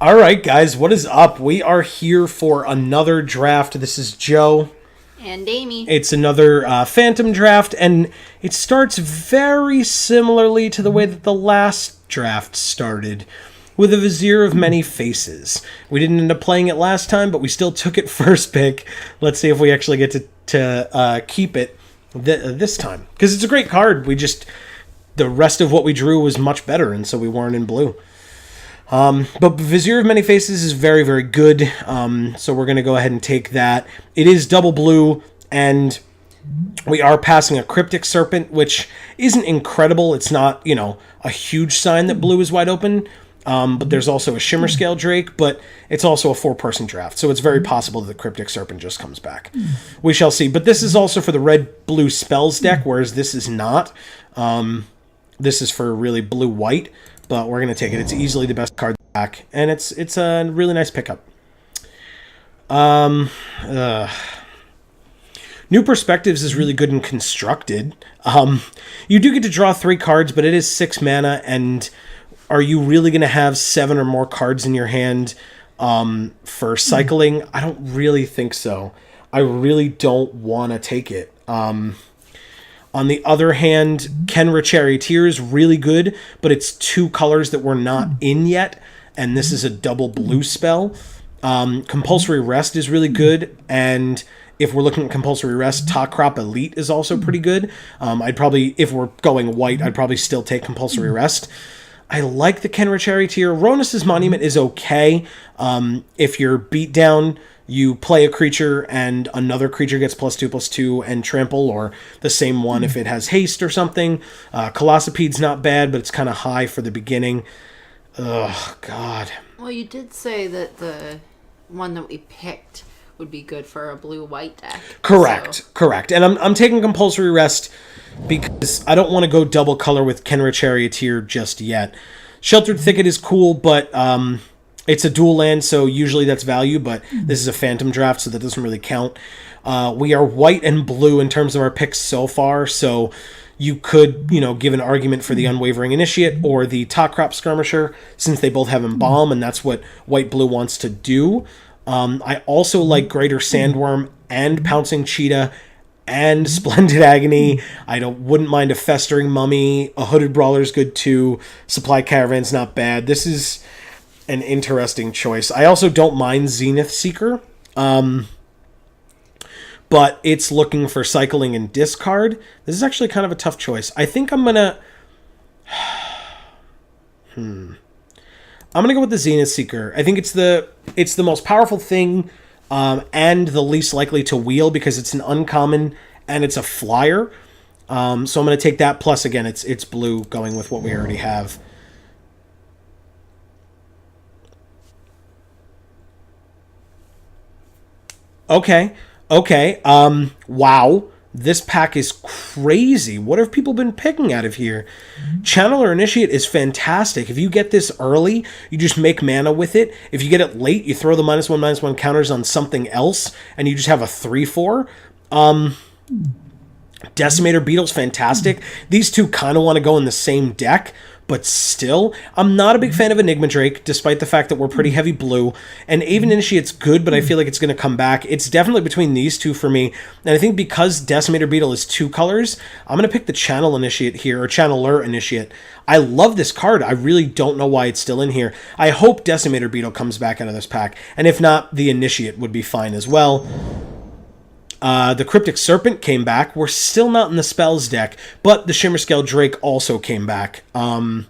All right, guys, what is up? We are here for another draft. This is Joe. And Amy. It's another Phantom draft, and it starts very similarly to the way that the last draft started, with a vizier of many faces. We didn't end up playing it last time, but we still took it first pick. Let's see if we actually get to keep it this time, because it's a great card. The rest of what we drew was much better, and so we weren't in blue. But Vizier of Many Faces is very, very good, so we're going to go ahead and take that. It is double blue, and we are passing a Cryptic Serpent, which isn't incredible. It's not, a huge sign that blue is wide open, but there's also a Shimmer Scale Drake, but it's also a 4-person draft, so it's very possible that the Cryptic Serpent just comes back. We shall see. But this is also for the red-blue spells deck, whereas this is not. This is for really blue-white. But we're going to take it. It's easily the best card back. And it's a really nice pickup. New Perspectives is really good and constructed. You do get to draw 3 cards, but it is 6 mana. And are you really going to have 7 or more cards in your hand for cycling? I don't really think so. I really don't want to take it. On the other hand, Kenra Charioteer is really good, but it's 2 colors that we're not in yet, and this is a double blue spell. Compulsory Rest is really good, and if we're looking at Compulsory Rest, Top Crop Elite is also pretty good. I'd probably, if we're going white, I'd probably still take Compulsory Rest. I like the Kenra Charioteer. Ronus's Monument is okay. If you're beat down, you play a creature and another creature gets +2/+2 and trample, or the same one if it has haste or something. Colossopede's not bad, but it's kind of high for the beginning. Ugh, God. Well, you did say that the one that we picked would be good for a blue-white deck. Correct. And I'm taking Compulsory Rest because I don't want to go double color with Kenra Charioteer just yet. Sheltered Thicket is cool, but it's a dual land, so usually that's value, but this is a Phantom draft, so that doesn't really count. We are white and blue in terms of our picks so far, so you could, give an argument for the Unwavering Initiate or the Top Crop Skirmisher, since they both have Embalm, and that's what white-blue wants to do. I also like Greater Sandworm and Pouncing Cheetah and Splendid Agony. I wouldn't mind a Festering Mummy. A Hooded Brawler's good too. Supply Caravan's not bad. This is an interesting choice. I also don't mind Zenith Seeker, but it's looking for cycling and discard. This is actually kind of a tough choice. I think I'm gonna go with the Zenith Seeker. I think it's the most powerful thing, and the least likely to wheel because it's an uncommon and it's a flyer. So I'm gonna take that. Plus, again, it's blue, going with what we already have. Okay. Wow. This pack is crazy. What have people been picking out of here? Channeler Initiate is fantastic. If you get this early, you just make mana with it. If you get it late, you throw the -1/-1 counters on something else, and you just have a 3/4. Decimator Beetle's fantastic. These two kind of want to go in the same deck, but still, I'm not a big fan of Enigma Drake, despite the fact that we're pretty heavy blue. And Aven Initiate's good, but I feel like it's going to come back. It's definitely between these two for me. And I think because Decimator Beetle is 2 colors, I'm going to pick the Channel Initiate here, or Channeler Initiate. I love this card. I really don't know why it's still in here. I hope Decimator Beetle comes back out of this pack. And if not, the Initiate would be fine as well. The Cryptic Serpent came back. We're still not in the spells deck, but the Shimmer Scale Drake also came back. Oh, man.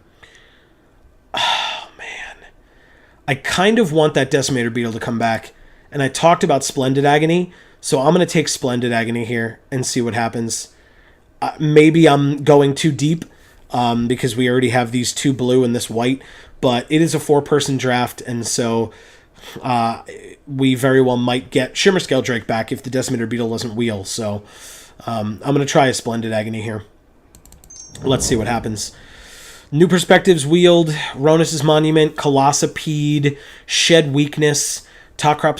I kind of want that Decimator Beetle to come back, and I talked about Splendid Agony, so I'm going to take Splendid Agony here and see what happens. Maybe I'm going too deep, because we already have these 2 blue and this white, but it is a 4-person draft, and so we very well might get Shimmer Scale Drake back if the Decimator Beetle doesn't wheel. So I'm going to try a Splendid Agony here. Let's see what happens. New Perspectives wheeled, Ronus's Monument, Colossopede, Shed Weakness, Top Crop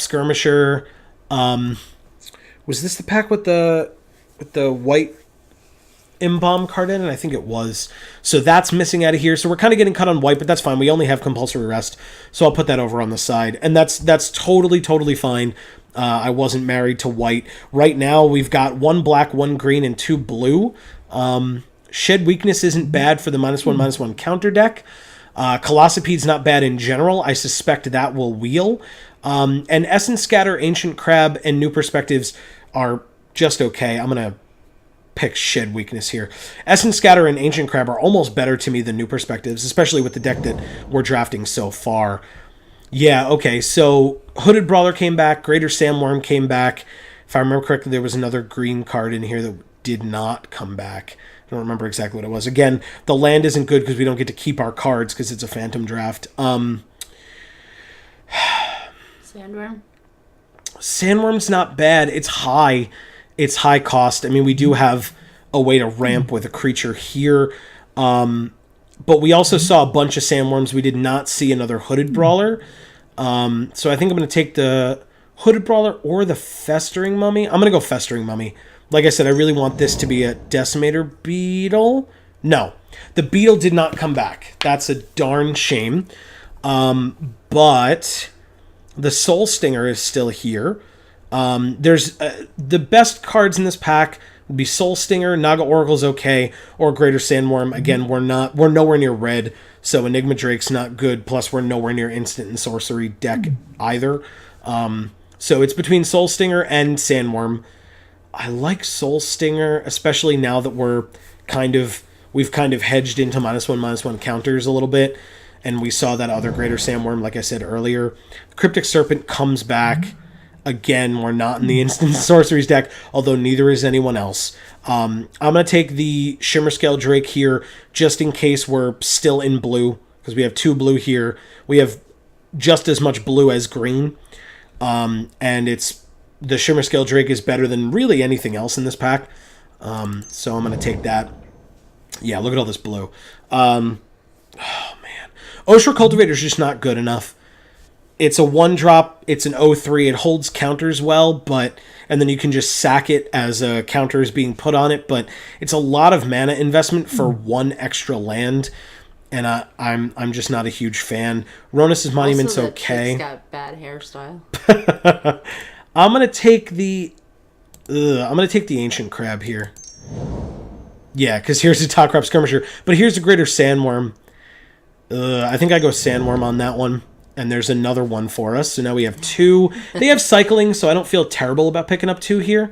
Embalm card in, and I think it was. So that's missing out of here. So we're kind of getting cut on white, but that's fine. We only have Compulsory Rest, so I'll put that over on the side. And that's totally fine. I wasn't married to white. Right now, we've got 1 black, 1 green, and 2 blue. Shed Weakness isn't bad for the -1/-1 counter deck. Colossopede's not bad in general. I suspect that will wheel. And Essence Scatter, Ancient Crab, and New Perspectives are just okay. I'm going to pick Shed Weakness here. Essence Scatter and Ancient Crab are almost better to me than New Perspectives, especially with the deck that we're drafting so far. Yeah, okay, so Hooded Brawler came back, Greater Sandworm came back. If I remember correctly, there was another green card in here that did not come back. I don't remember exactly what it was. Again, the land isn't good because we don't get to keep our cards because it's a Phantom draft. Sandworm? Sandworm's not bad. It's high. It's high cost. I mean, we do have a way to ramp with a creature here. But we also saw a bunch of Sandworms. We did not see another Hooded Brawler. So I think I'm going to take the Hooded Brawler or the Festering Mummy. I'm going to go Festering Mummy. Like I said, I really want this to be a Decimator Beetle. No, the Beetle did not come back. That's a darn shame. But the Soul Stinger is still here. There's the best cards in this pack would be Soul Stinger, Naga Oracle's okay, or Greater Sandworm. Again, we're nowhere near red, so Enigma Drake's not good. Plus, we're nowhere near instant and sorcery deck either. So it's between Soul Stinger and Sandworm. I like Soul Stinger, especially now that we've kind of hedged into -1/-1 counters a little bit, and we saw that other Greater Sandworm, like I said earlier. Cryptic Serpent comes back. Again, we're not in the instant sorceries deck, although neither is anyone else. I'm going to take the Shimmer Scale Drake here, just in case we're still in blue, because we have 2 blue here. We have just as much blue as green, and the Shimmer Scale Drake is better than really anything else in this pack. So I'm going to take that. Yeah, look at all this blue. Oh, man. Oshra Cultivator is just not good enough. It's a 1-drop. It's an 0/3. It holds counters well, and then you can just sack it as a counter is being put on it. But it's a lot of mana investment for 1 extra land, and I'm just not a huge fan. Ronus' Monument's also, okay. It's got bad hairstyle. I'm gonna take the Ancient Crab here. Yeah, because here's the Top Crop Skirmisher, but here's the Greater Sandworm. I think I go Sandworm on that one. And there's another one for us. So now we have 2. They have cycling, so I don't feel terrible about picking up 2 here.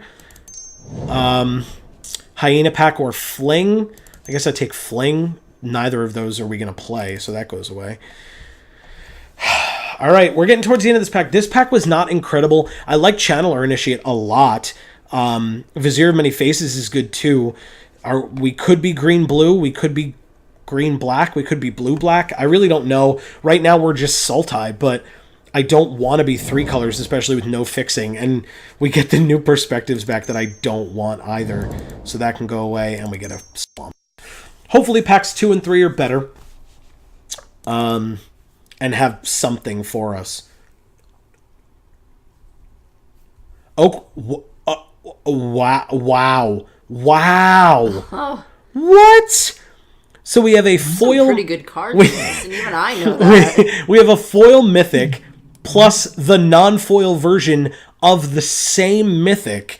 Hyena Pack or Fling. I guess I take Fling. Neither of those are we going to play, so that goes away. All right, we're getting towards the end of this pack. This pack was not incredible. I like Channeler Initiate a lot. Vizier of Many Faces is good too. We could be green-blue. We could be green-black. We could be blue-black. I really don't know. Right now, we're just Sultai, but I don't want to be 3 colors, especially with no fixing. And we get the New Perspectives back that I don't want either. So that can go away, and we get a Swamp. Hopefully, packs 2 and 3 are better. And have something for us. Oh, wow. Oh. What? So we have a foil... Some pretty good cards in this, and even I know that. We have a foil mythic plus the non-foil version of the same mythic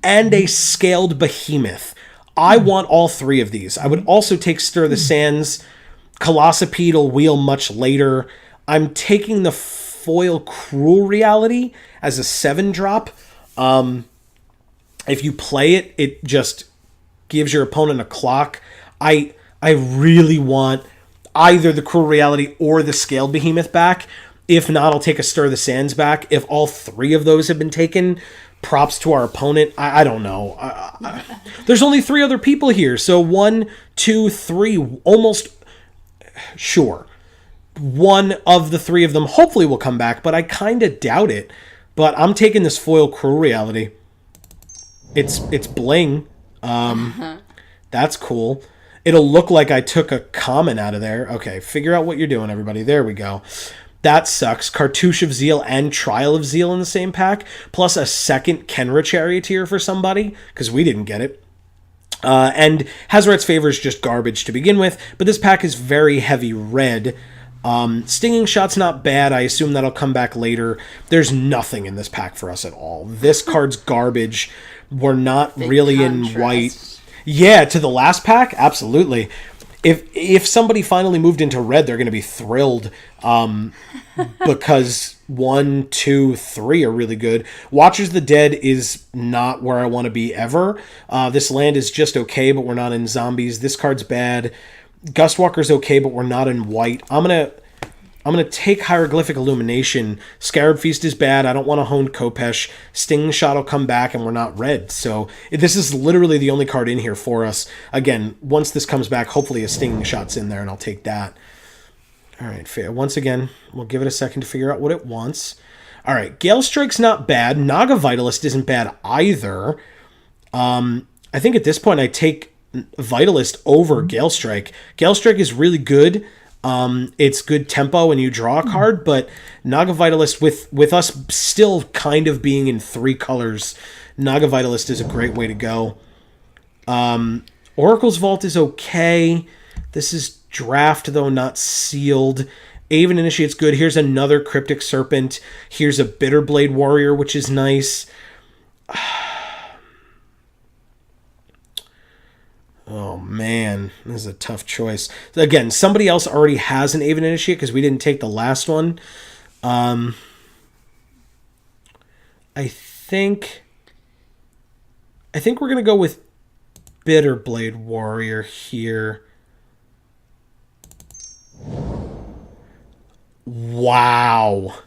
and a scaled behemoth. I want all 3 of these. I would also take Stir the Sands. Colossopede will wheel much later. I'm taking the foil Cruel Reality as a 7-drop. If you play it, it just gives your opponent a clock. I really want either the Cruel Reality or the Scaled Behemoth back. If not, I'll take a Stir the Sands back. If all 3 of those have been taken, props to our opponent. I don't know. There's only 3 other people here. So 1, 2, 3, almost sure. 1 of the 3 of them hopefully will come back, but I kind of doubt it. But I'm taking this foil Cruel Reality. It's bling. That's cool. It'll look like I took a common out of there. Okay, figure out what you're doing, everybody. There we go. That sucks. Cartouche of Zeal and Trial of Zeal in the same pack, plus a second Kenra Charioteer for somebody, because we didn't get it. And Hazoret's Favor is just garbage to begin with, but this pack is very heavy red. Stinging Shot's not bad. I assume that'll come back later. There's nothing in this pack for us at all. This card's garbage. We're not really contrast. in white. Yeah, to the last pack, absolutely. If somebody finally moved into red, they're going to be thrilled, because 1, 2, 3 are really good. Watchers of the Dead is not where I want to be ever. This land is just okay, but we're not in zombies. This card's bad. Gustwalker's okay, but we're not in white. I'm gonna take Hieroglyphic Illumination. Scarab Feast is bad. I don't want to hone Kopesh. Stinging Shot will come back, and we're not red. So this is literally the only card in here for us. Again, once this comes back, hopefully a Stinging Shot's in there, and I'll take that. All right, fair. Once again, we'll give it a second to figure out what it wants. All right, Gale Strike's not bad. Naga Vitalist isn't bad either. I think at this point I take Vitalist over Gale Strike. Gale Strike is really good. It's good tempo and you draw a card, but Naga Vitalist, with us still kind of being in 3 colors, Naga Vitalist is a great way to go. Oracle's Vault is okay. This is draft, though not sealed. Aven Initiate's good. Here's another Cryptic Serpent. Here's a Bitterblade Warrior, which is nice. Oh, man. This is a tough choice. Again, somebody else already has an Aven Initiate because we didn't take the last one. I think we're going to go with Bitterblade Warrior here. Wow.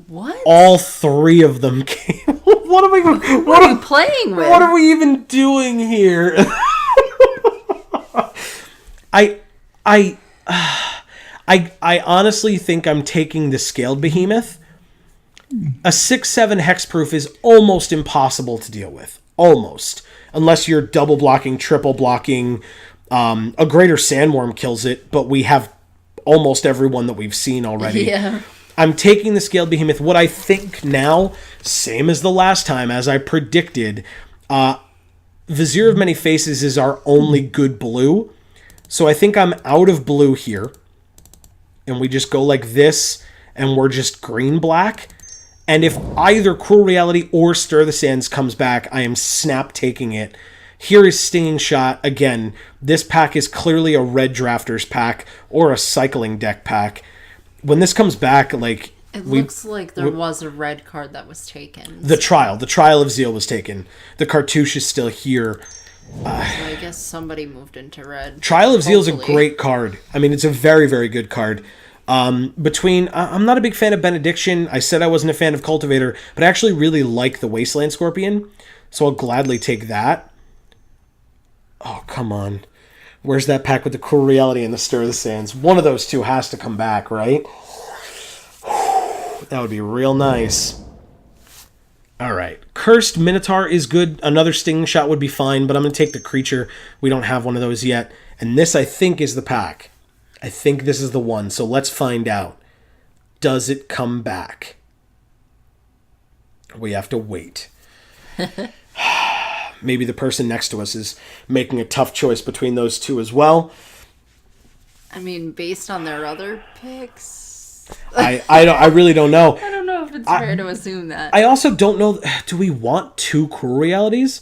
What? All 3 of them came. What are you playing with? What are we even doing here? I honestly think I'm taking the Scaled Behemoth. A 6/7 hexproof is almost impossible to deal with. Almost. Unless you're double blocking, triple blocking. A Greater Sandworm kills it, but we have almost everyone that we've seen already. Yeah. I'm taking the Scaled Behemoth. What I think now, same as the last time, as I predicted, Vizier of Many Faces is our only good blue. So I think I'm out of blue here. And we just go like this, and we're just green-black. And if either Cruel Reality or Stir the Sands comes back, I am snap taking it. Here is Stinging Shot. Again, this pack is clearly a red drafters pack or a cycling deck pack. When this comes back, like... It looks like there was a red card that was taken. The Trial of Zeal was taken. The cartouche is still here. So I guess somebody moved into red. Trial of Zeal is a great card. I mean, it's a very, very good card. I'm not a big fan of Benediction. I said I wasn't a fan of Cultivator, but I actually really like the Wasteland Scorpion, so I'll gladly take that. Oh, come on. Where's that pack with the Cruel Reality and the Stir of the Sands? One of those 2 has to come back, right? That would be real nice. All right. Cursed Minotaur is good. Another Stinging Shot would be fine, but I'm going to take the creature. We don't have one of those yet. And this, I think, is the pack. I think this is the one. So let's find out. Does it come back? We have to wait. Maybe the person next to us is making a tough choice between those 2 as well. I mean, based on their other picks... I really don't know. I don't know if it's fair to assume that. I also don't know. Do we want 2 Cruel Realities?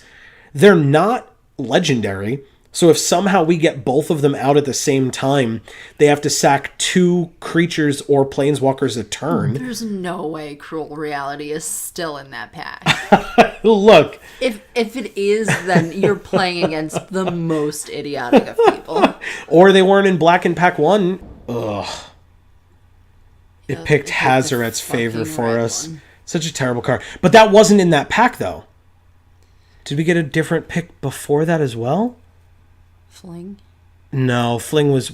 They're not legendary. So if somehow we get both of them out at the same time, they have to sack 2 creatures or planeswalkers a turn. There's no way Cruel Reality is still in that pack. Look. If it is, then you're playing against the most idiotic of people. Or they weren't in black in pack 1. Ugh. It picked Hazoret's Favor for us. Such a terrible card. But that wasn't in that pack, though. Did we get a different pick before that as well? Fling? No,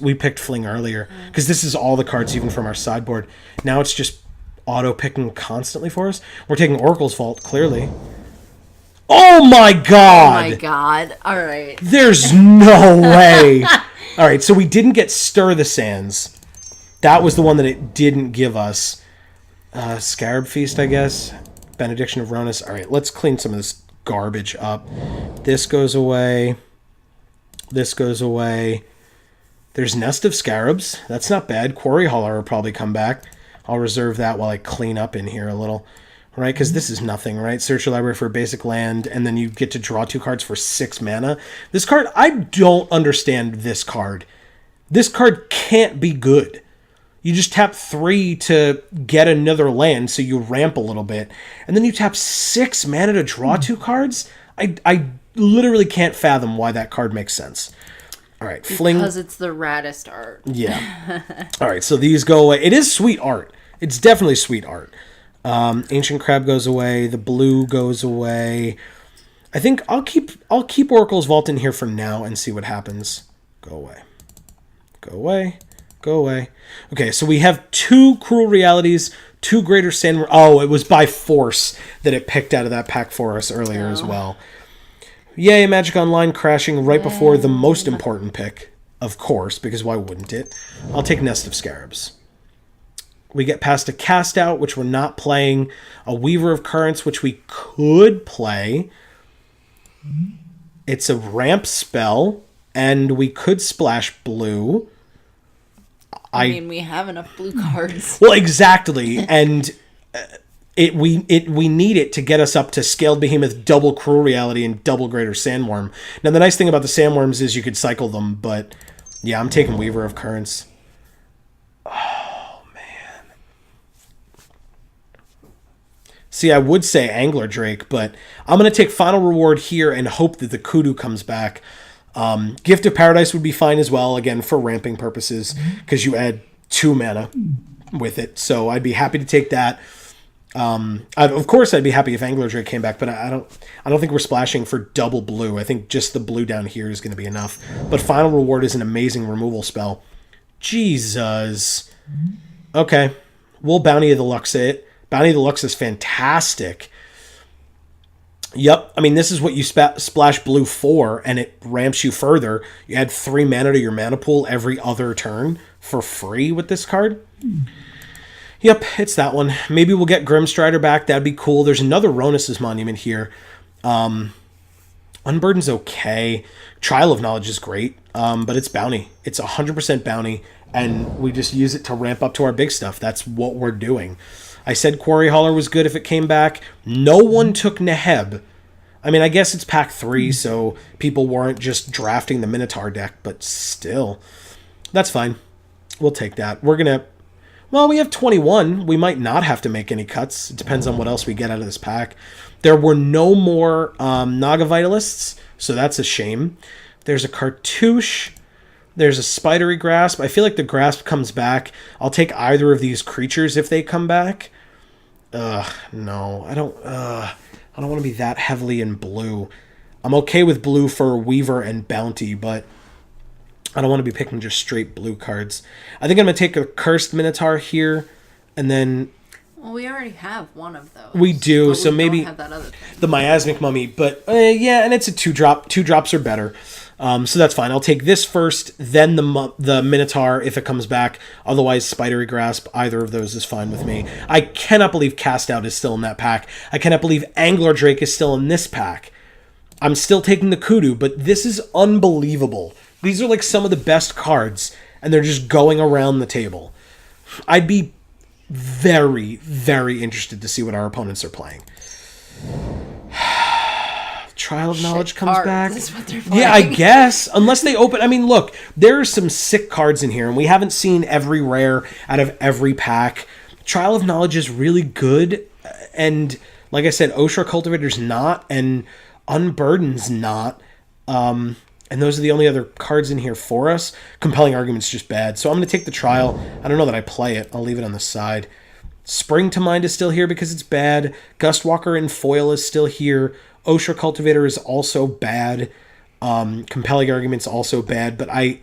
we picked Fling earlier. Because this is all the cards, even from our sideboard. Now it's just auto-picking constantly for us. We're taking Oracle's Vault, clearly. Oh my god! Oh my god. Alright. There's no way! Alright, so we didn't get Stir the Sands. That was the one that it didn't give us. Scarab Feast, I guess. Benediction of Ronus. Alright, let's clean some of this garbage up. This goes away. This goes away. There's Nest of Scarabs. That's not bad. Quarry Hauler will probably come back. I'll reserve that while I clean up in here a little. Right? Because this is nothing, right? Search your library for a basic land, and then you get to draw 2 cards for 6 mana. This card, I don't understand this card. This card can't be good. You just tap 3 to get another land, so you ramp a little bit. And then you tap 6 mana to draw 2 cards? I literally can't fathom why that card makes sense. All right, Fling. Because it's the raddest art. Yeah. All right, so these go away. It is sweet art. It's definitely sweet art. Ancient Crab goes away. The blue goes away. I think I'll keep Oracle's Vault in here for now and see what happens. Go away. Go away. Go away. Okay, so we have 2 Cruel Realities, 2 Greater Sandworm. Oh, it was by force that it picked out of that pack for us earlier as well. Yay, Magic Online crashing right before the most important pick, of course, because why wouldn't it? I'll take Nest of Scarabs. We get past a Cast Out, which we're not playing, a Weaver of Currents, which we could play. It's a ramp spell, and we could splash blue. I mean, we have enough blue cards. Well, exactly, and we need it to get us up to Scaled Behemoth, double Cruel Reality, and double Greater Sandworm. Now, the nice thing about the Sandworms is you could cycle them, but yeah, I'm taking Weaver of Currents. Oh, man. See, I would say Angler Drake, but I'm going to take Final Reward here and hope that the Kudu comes back. Gift of Paradise would be fine as well, again, for ramping purposes, because you add 2 mana with it. So I'd be happy to take that. Of course, I'd be happy if Angler Drake came back, but I don't think we're splashing for double blue. I think just the blue down here is going to be enough. But Final Reward is an amazing removal spell. Jesus. Okay. We'll Bounty of the Lux it. Bounty of the Lux is fantastic. Yep, I mean, this is what you splash blue for, and it ramps you further. You add 3 mana to your mana pool every other turn for free with this card. Yep, it's that one. Maybe we'll get Grimstrider back. That'd be cool. There's another Ronus's Monument here. Unburden's okay. Trial of Knowledge is great, but it's Bounty. It's 100% Bounty, and we just use it to ramp up to our big stuff. That's what we're doing. I said Quarry Hauler was good if it came back. No one took Neheb. I mean, I guess it's pack 3, so people weren't just drafting the Minotaur deck, but still. That's fine. We'll take that. We're going to... Well, we have 21. We might not have to make any cuts. It depends on what else we get out of this pack. There were no more Naga Vitalists, so that's a shame. There's a Cartouche. There's a Spidery Grasp. I feel like the Grasp comes back. I'll take either of these creatures if they come back. No. I don't want to be that heavily in blue. I'm okay with blue for Weaver and Bounty, but I don't want to be picking just straight blue cards. I think I'm going to take a Cursed Minotaur here, and then... Well, we already have one of those. We do, so maybe don't have that other thing. The Miasmic Mummy. But, yeah, and it's a 2-drop. 2 drops are better. So that's fine. I'll take this first, then the Minotaur if it comes back. Otherwise, Spidery Grasp, either of those is fine with me. I cannot believe Cast Out is still in that pack. I cannot believe Angler Drake is still in this pack. I'm still taking the Kudu, but this is unbelievable. These are like some of the best cards, and they're just going around the table. I'd be very, very interested to see what our opponents are playing. Trial of Knowledge comes back. Is what they're playing. Yeah, I guess. Unless they open... I mean, look, there are some sick cards in here, and we haven't seen every rare out of every pack. Trial of Knowledge is really good, and like I said, Oshra Cultivator's not, and Unburden's not. And those are the only other cards in here for us. Compelling Argument's just bad. So I'm going to take the Trial. I don't know that I play it. I'll leave it on the side. Spring to Mind is still here because it's bad. Gustwalker in foil is still here. Oshra Cultivator is also bad. Compelling Argument's also bad. But I'm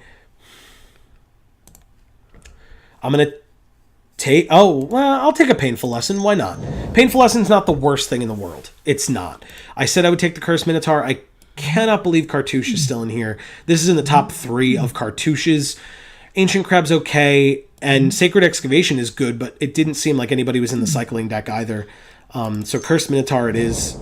going to take... Oh, well, I'll take a Painful Lesson. Why not? Painful Lesson's not the worst thing in the world. It's not. I said I would take the Cursed Minotaur. I cannot believe Cartouche is still in here. This is in the top 3 of Cartouches. Ancient Crab's okay, and Sacred Excavation is good, but it didn't seem like anybody was in the cycling deck either. So Cursed Minotaur it is.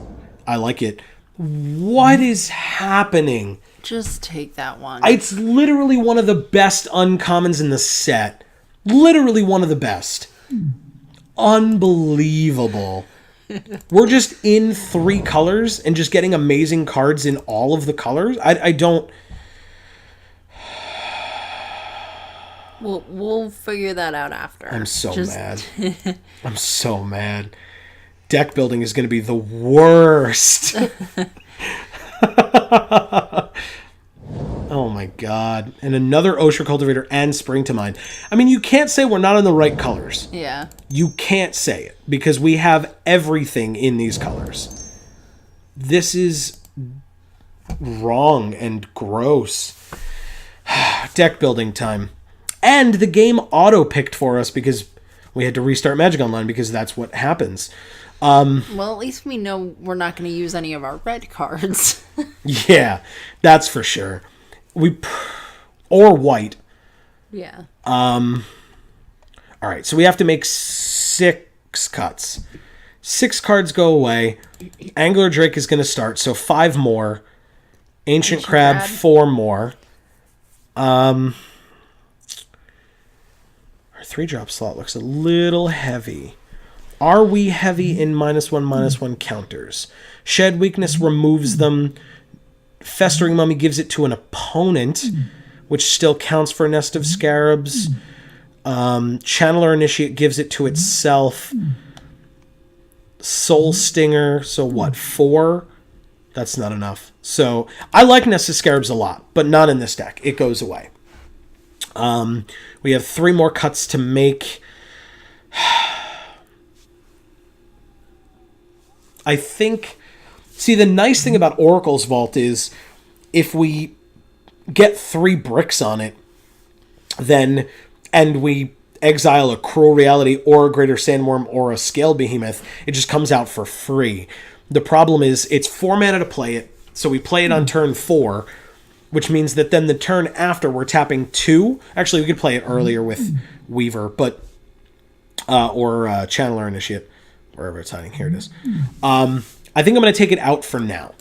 I like it. What is happening? Just take that one. It's literally one of the best uncommons in the set. Literally one of the best. Unbelievable. We're just in 3 colors and just getting amazing cards in all of the colors. I don't... We'll figure that out after. I'm so mad. I'm so mad. Deck building is going to be the worst. Oh my god. And another Osher Cultivator and Spring to Mind. I mean, you can't say we're not in the right colors. Yeah. You can't say it because we have everything in these colors. This is wrong and gross. Deck building time. And the game auto-picked for us because we had to restart Magic Online because that's what happens. Well, at least we know we're not going to use any of our red cards. Yeah, that's for sure. Or white. Yeah. All right, so we have to make 6 cuts. 6 cards go away. Angler Drake is going to start, so 5 more. Ancient Crab, 4 more. Our 3-drop slot looks a little heavy. Are we heavy in -1/-1 counters? Shed Weakness removes them. Festering Mummy gives it to an opponent, which still counts for Nest of Scarabs. Channeler Initiate gives it to itself. Soul Stinger, so what, 4? That's not enough. So I like Nest of Scarabs a lot, but not in this deck. It goes away. We have 3 more cuts to make. I think... See, the nice thing about Oracle's Vault is if we get 3 bricks on it, then... and we exile a Cruel Reality or a Greater Sandworm or a Scale Behemoth, it just comes out for free. The problem is it's 4 mana to play it, so we play it on turn 4, which means that then the turn after we're tapping 2. Actually, we could play it earlier with Weaver, but or Channeler Initiate, wherever it's hiding. Here it is. I think I'm going to take it out for now.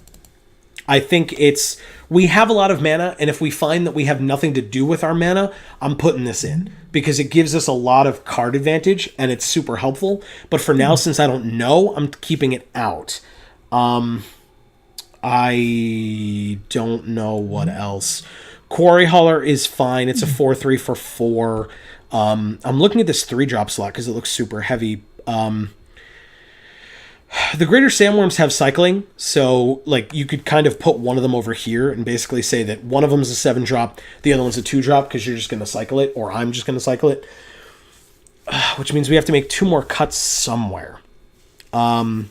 I think it's... we have a lot of mana, and if we find that we have nothing to do with our mana, I'm putting this in. Because it gives us a lot of card advantage, and it's super helpful. But for now, since I don't know, I'm keeping it out. I don't know what else. Quarry Hauler is fine. It's a 4/3 for 4. I'm looking at this 3-drop slot because it looks super heavy. The Greater Sandworms have cycling, so like you could kind of put one of them over here and basically say that one of them is a 7-drop, the other one's a 2-drop because you're just going to cycle it, or I'm just going to cycle it. Which means we have to make 2 more cuts somewhere. I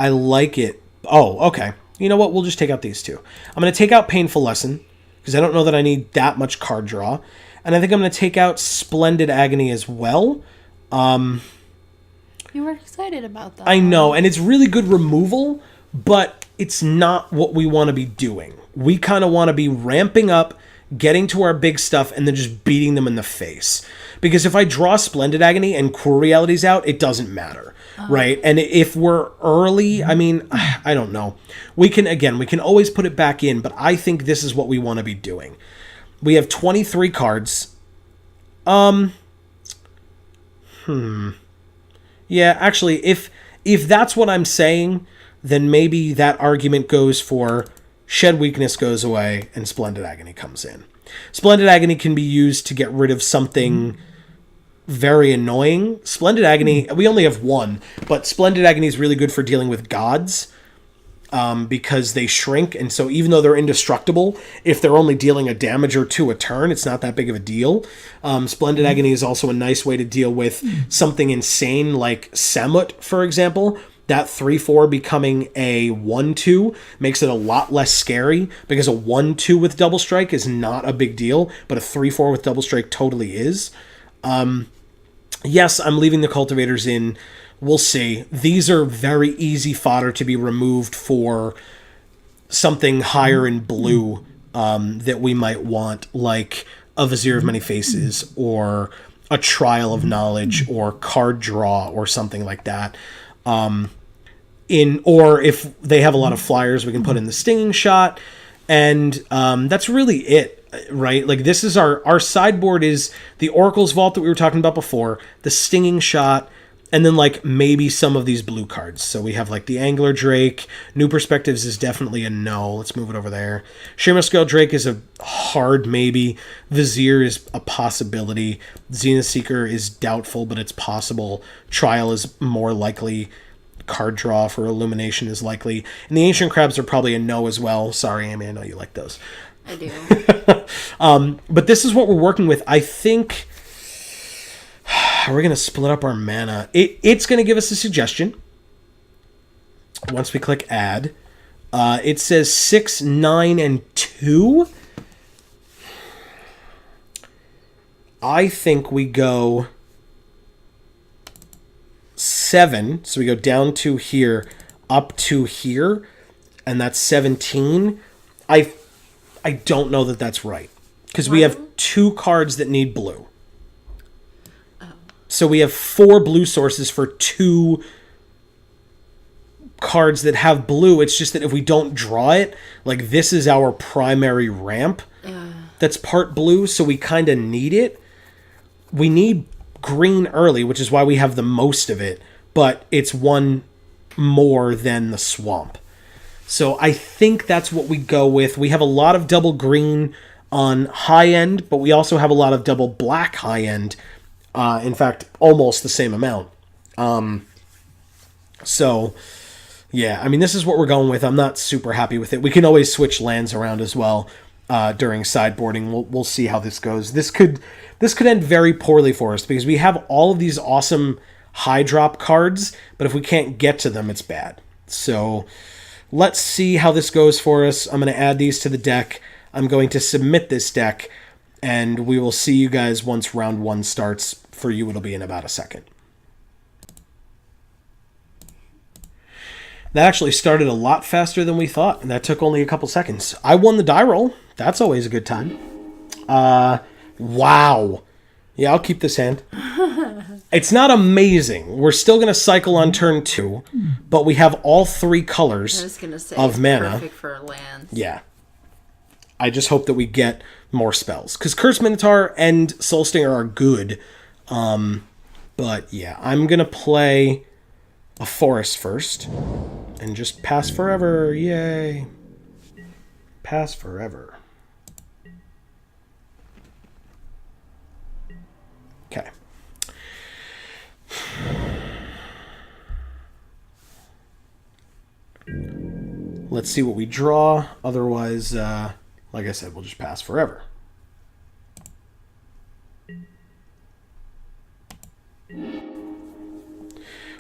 like it. Oh, okay. You know what? We'll just take out these 2. I'm going to take out Painful Lesson because I don't know that I need that much card draw. And I think I'm going to take out Splendid Agony as well. You were excited about that. I know, and it's really good removal, but it's not what we want to be doing. We kind of want to be ramping up, getting to our big stuff, and then just beating them in the face. Because if I draw Splendid Agony and Cruel Reality's out, it doesn't matter, right? And if we're early, I mean, I don't know. We can always put it back in, but I think this is what we want to be doing. We have 23 cards. Yeah, actually, if that's what I'm saying, then maybe that argument goes for Shed Weakness goes away and Splendid Agony comes in. Splendid Agony can be used to get rid of something very annoying. Splendid Agony, we only have 1, but Splendid Agony is really good for dealing with gods because they shrink, and so even though they're indestructible, if they're only dealing a damage or 2 a turn, it's not that big of a deal. Splendid Agony is also a nice way to deal with something insane like Samut, for example. That 3/4 becoming a 1/2 makes it a lot less scary because a 1/2 with Double Strike is not a big deal, but a 3/4 with Double Strike totally is. Yes, I'm leaving the Cultivators in. We'll see. These are very easy fodder to be removed for something higher in blue that we might want, like a Vizier of Many Faces or a Trial of Knowledge or Card Draw or something like that. or if they have a lot of flyers, we can put in the Stinging Shot, and that's really it, right? Like, this is our sideboard is the Oracle's Vault that we were talking about before, the Stinging Shot, and then, like, maybe some of these blue cards. So we have, like, the Angler Drake. New Perspectives is definitely a no. Let's move it over there. Sheer Drake is a hard maybe. Vizier is a possibility. Zenith Seeker is doubtful, but it's possible. Trial is more likely. Card draw for Illumination is likely. And the Ancient Crabs are probably a no as well. Sorry, Amy, I know you like those. I do. But this is what we're working with. I think we're going to split up our mana. It's going to give us a suggestion. Once we click add. It says 6, 9, and 2. I think we go 7. So we go down to here, up to here, and that's 17. I don't know that that's right. Because we have 2 cards that need blue. So we have 4 blue sources for 2 cards that have blue. It's just that if we don't draw it, like, this is our primary ramp that's part blue, so we kind of need it. We need green early, which is why we have the most of it, but it's 1 more than the swamp. So I think that's what we go with. We have a lot of double green on high end, but we also have a lot of double black high end. In fact, almost the same amount. So, yeah, I mean, this is what we're going with. I'm not super happy with it. We can always switch lands around as well during sideboarding. We'll see how this goes. This could end very poorly for us because we have all of these awesome high drop cards, but if we can't get to them, it's bad. So let's see how this goes for us. I'm going to add these to the deck. I'm going to submit this deck, and we will see you guys once round 1 starts. For you, it'll be in about a second. That actually started a lot faster than we thought, and that took only a couple seconds. I won the die roll. That's always a good time. Wow. Yeah, I'll keep this hand. It's not amazing. We're still going to cycle on turn 2, but we have all 3 colors I was gonna say, of mana. Perfect for lands. Yeah. I just hope that we get more spells. Because Curse Minotaur and Soul Stinger are good. But yeah, I'm going to play a forest first. And just pass forever. Yay. Pass forever. Okay. Let's see what we draw. Otherwise, like I said, we'll just pass forever.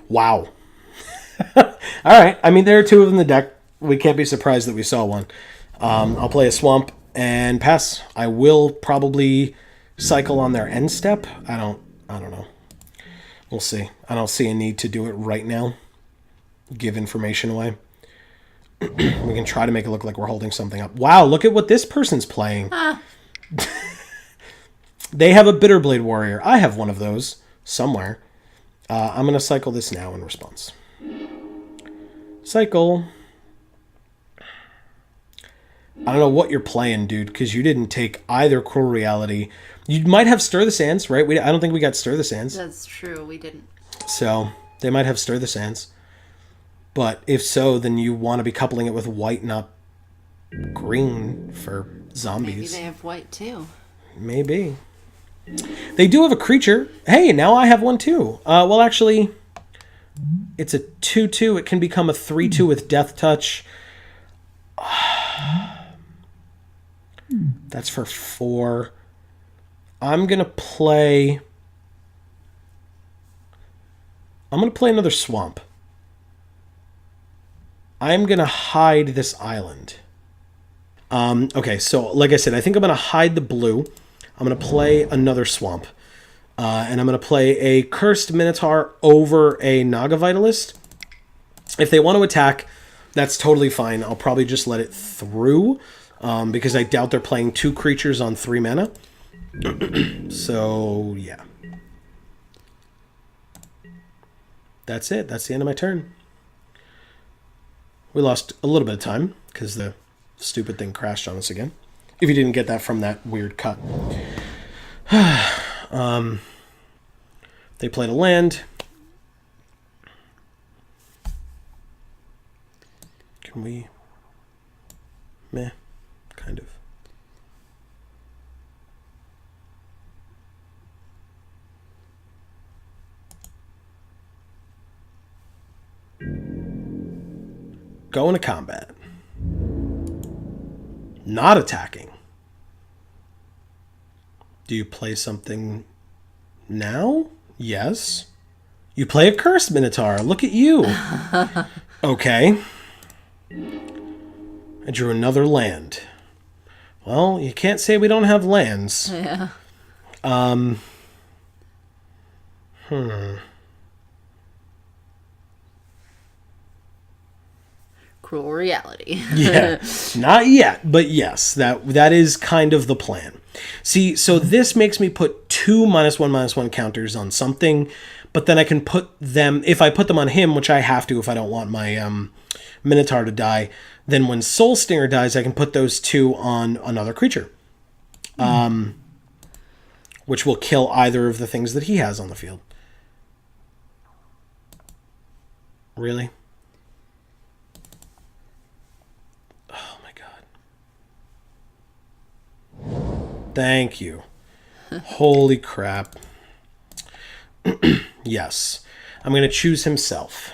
Wow. All right. I mean, there are 2 of them in the deck. We can't be surprised that we saw one. I'll play a swamp and pass. I will probably cycle on their end step. I don't know. We'll see. I don't see a need to do it right now. Give information away. We can try to make it look like we're holding something up. Wow, look at what this person's playing. They have a Bitterblade Warrior. I have one of those somewhere. I'm going to cycle this now in response. Cycle. I don't know what you're playing, dude, because you didn't take either Cruel Reality. You might have Stir the Sands, right? I don't think we got Stir the Sands. That's true. We didn't. So they might have Stir the Sands. But if so, then you want to be coupling it with white, not green for zombies. Maybe they have white too. Maybe. They do have a creature. Hey, now I have one too. Well, actually, it's a 2/2. It can become a 3/2 with Death Touch. That's for 4. I'm going to play another swamp. I'm going to hide this island. Okay, so like I said, I think I'm going to hide the blue. I'm going to play another swamp. And I'm going to play a Cursed Minotaur over a Naga Vitalist. If they want to attack, that's totally fine. I'll probably just let it through. Because I doubt they're playing 2 creatures on 3 mana. So, yeah. That's it. That's the end of my turn. We lost a little bit of time because the stupid thing crashed on us again. If you didn't get that from that weird cut. They played a land. Can we... Meh. Kind of. Go into combat. Not attacking. Do you play something now? Yes. You play a Cursed Minotaur. Look at you. Okay. I drew another land. Well, you can't say we don't have lands. Yeah. Cruel reality. Yeah, not yet, but yes, that is kind of the plan. See, so this makes me put 2 -1/-1 counters on something, but then I can put them, if I put them on him, which I have to if I don't want my Minotaur to die, then when Soul Stinger dies, I can put those 2 on another creature. Which will kill either of the things that he has on the field. Really? Oh my god. Thank you. Holy crap. Yes. I'm going to choose himself.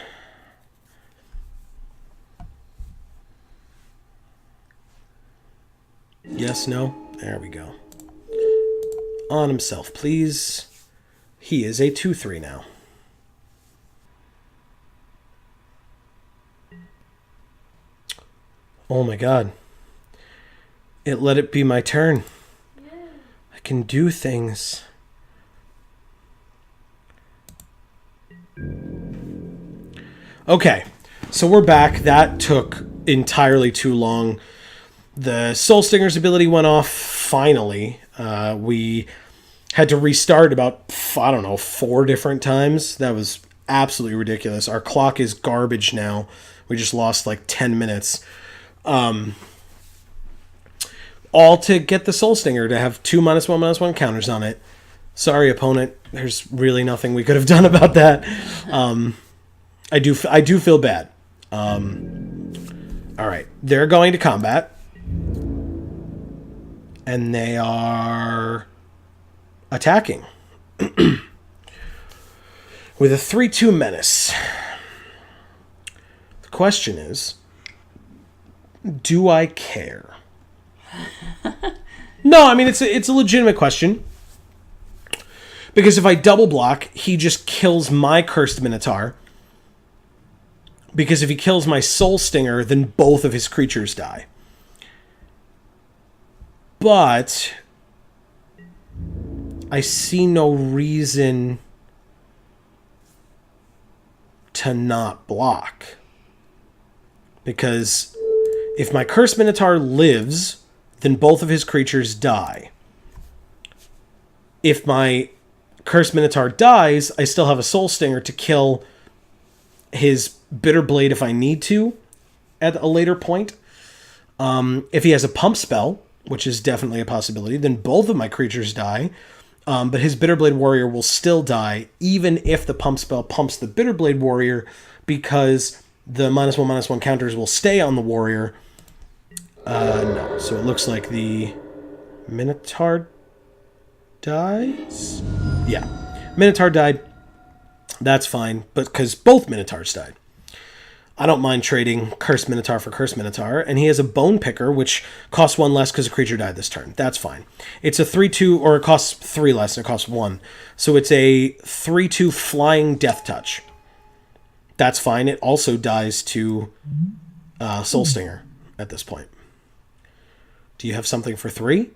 Yes, no? There we go. On himself, please. He is a 2/3 now. Oh my god. It let it be my turn. Yeah. I can do things. Okay, so we're back. That took entirely too long. The Soul Stinger's ability went off finally. We had to restart about, 4 different times. That was absolutely ridiculous. Our clock is garbage now. We just lost like 10 minutes. All to get the Soul Stinger to have 2 -1/-1 counters on it. Sorry, opponent. There's really nothing we could have done about that. I do feel bad. All right. They're going to combat. And they are attacking. With a 3/2 menace. The question is, do I care? No, I mean, it's a legitimate question. Because if I double block, he just kills my Cursed Minotaur. Because if he kills my Soul Stinger, then both of his creatures die. But I see no reason to not block. Because if my Cursed Minotaur lives, then both of his creatures die. If my Cursed Minotaur dies, I still have a Soul Stinger to kill his Bitter Blade if I need to at a later point. If he has a pump spell, which is definitely a possibility, then both of my creatures die. But his Bitterblade Warrior will still die, even if the pump spell pumps the Bitterblade Warrior, because the -1/-1 counters will stay on the warrior. No. So it looks like the Minotaur dies? Yeah. Minotaur died. That's fine, but because both Minotaurs died. I don't mind trading Cursed Minotaur for Cursed Minotaur, and he has a Bone Picker, which costs 1 less because a creature died this turn. That's fine. It's a 3/2, or it costs 3 less, and it costs 1. So it's a 3/2 Flying Death Touch. That's fine. It also dies to Soul Stinger at this point. Do you have something for 3?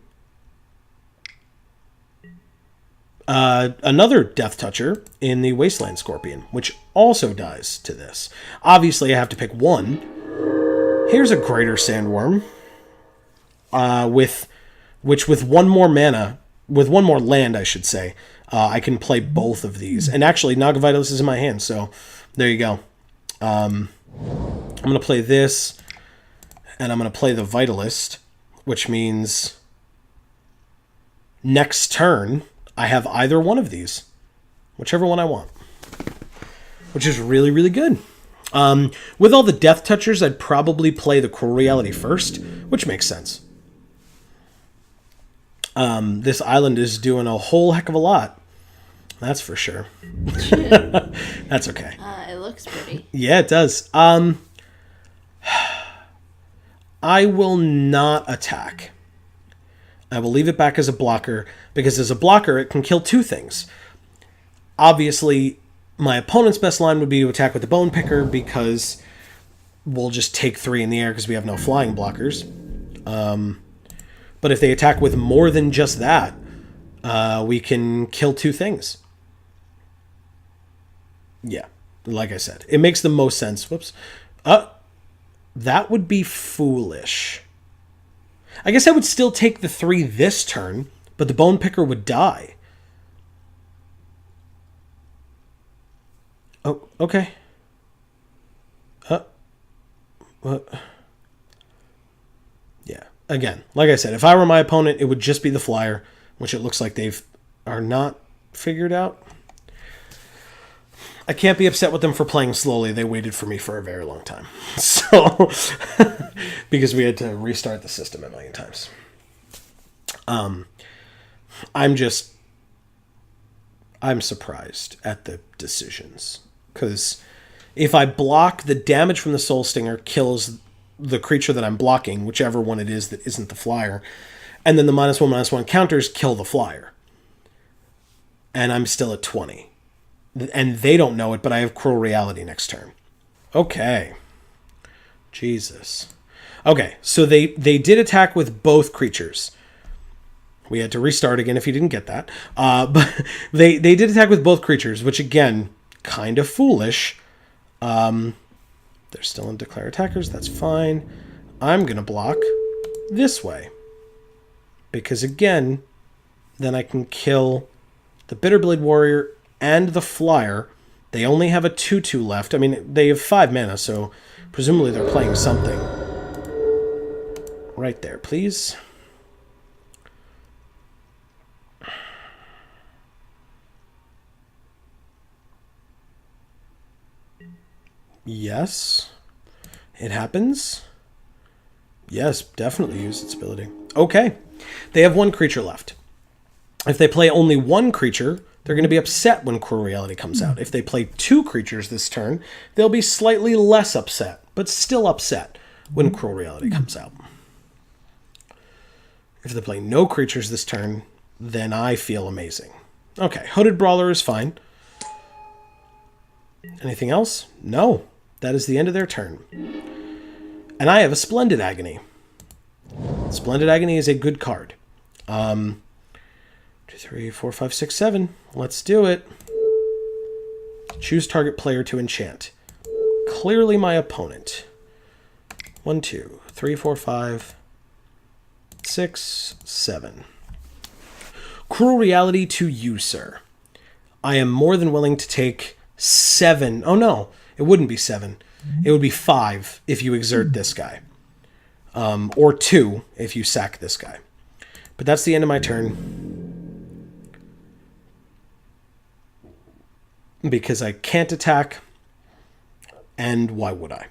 Another Death Toucher in the Wasteland Scorpion, which also dies to this. Obviously, I have to pick one. Here's a Greater Sandworm, with one more mana, with one more land, I should say, I can play both of these. And actually, Naga Vitalis is in my hand, so there you go. I'm going to play this, and I'm going to play the Vitalist, which means next turn I have either one of these, whichever one I want, which is really, really good. With all the Death Touchers, I'd probably play the Cruel Reality first, which makes sense. This island is doing a whole heck of a lot. That's for sure. That's okay. It looks pretty. Yeah, it does. I will not attack. I will leave it back as a blocker, because as a blocker, it can kill two things. Obviously, my opponent's best line would be to attack with the Bone Picker, because we'll just take 3 in the air because we have no flying blockers. But if they attack with more than just that, we can kill 2 things. Yeah, like I said, it makes the most sense. Whoops. That would be foolish. I guess I would still take the 3 this turn, but the Bone Picker would die. Oh, okay. What? Yeah. Again, like I said, if I were my opponent, it would just be the flyer, which it looks like are not figured out. I can't be upset with them for playing slowly. They waited for me for a very long time. So, because we had to restart the system a million times. I'm surprised at the decisions. Because if I block, the damage from the Soul Stinger kills the creature that I'm blocking, whichever one it is that isn't the flyer. And then the -1/-1 counters kill the flyer. And I'm still at 20. And they don't know it, but I have Cruel Reality next turn. Okay. Jesus. Okay, so they did attack with both creatures. We had to restart again if you didn't get that. But they did attack with both creatures, which again, kind of foolish. They're still in Declare Attackers, that's fine. I'm going to block this way. Because again, then I can kill the Bitterblade Warrior and the flyer. They only have a 2/2 left. I mean, they have 5 mana, so presumably they're playing something. Right there, please. Yes. It happens. Yes, definitely use its ability. Okay. They have 1 creature left. If they play only 1 creature, they're going to be upset when Cruel Reality comes out. If they play 2 creatures this turn, they'll be slightly less upset, but still upset when Cruel Reality comes out. If they play no creatures this turn, then I feel amazing. Okay, Hooded Brawler is fine. Anything else? No. That is the end of their turn. And I have a Splendid Agony. Splendid Agony is a good card. 2, 3, 4, 5, 6, 7. Let's do it. Choose target player to enchant. Clearly my opponent. 1, 2, 3, 4, 5, 6, 7. Cruel Reality to you, sir. I am more than willing to take 7. Oh no, it wouldn't be 7. It would be 5 if you exert this guy. Or 2 if you sack this guy. But that's the end of my turn. Because I can't attack. And why would I?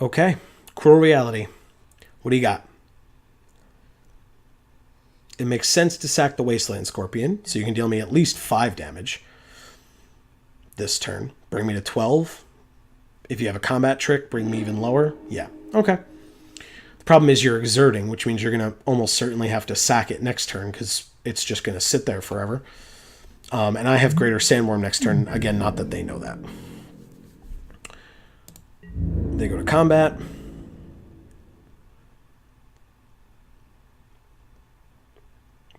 Okay. Cruel Reality. What do you got? It makes sense to sack the Wasteland Scorpion, so you can deal me at least 5 damage this turn. Bring me to 12. If you have a combat trick, bring me even lower. Yeah, okay. The problem is you're exerting, which means you're going to almost certainly have to sack it next turn, because it's just going to sit there forever. And I have Greater Sandworm next turn. Again, not that they know that. They go to combat.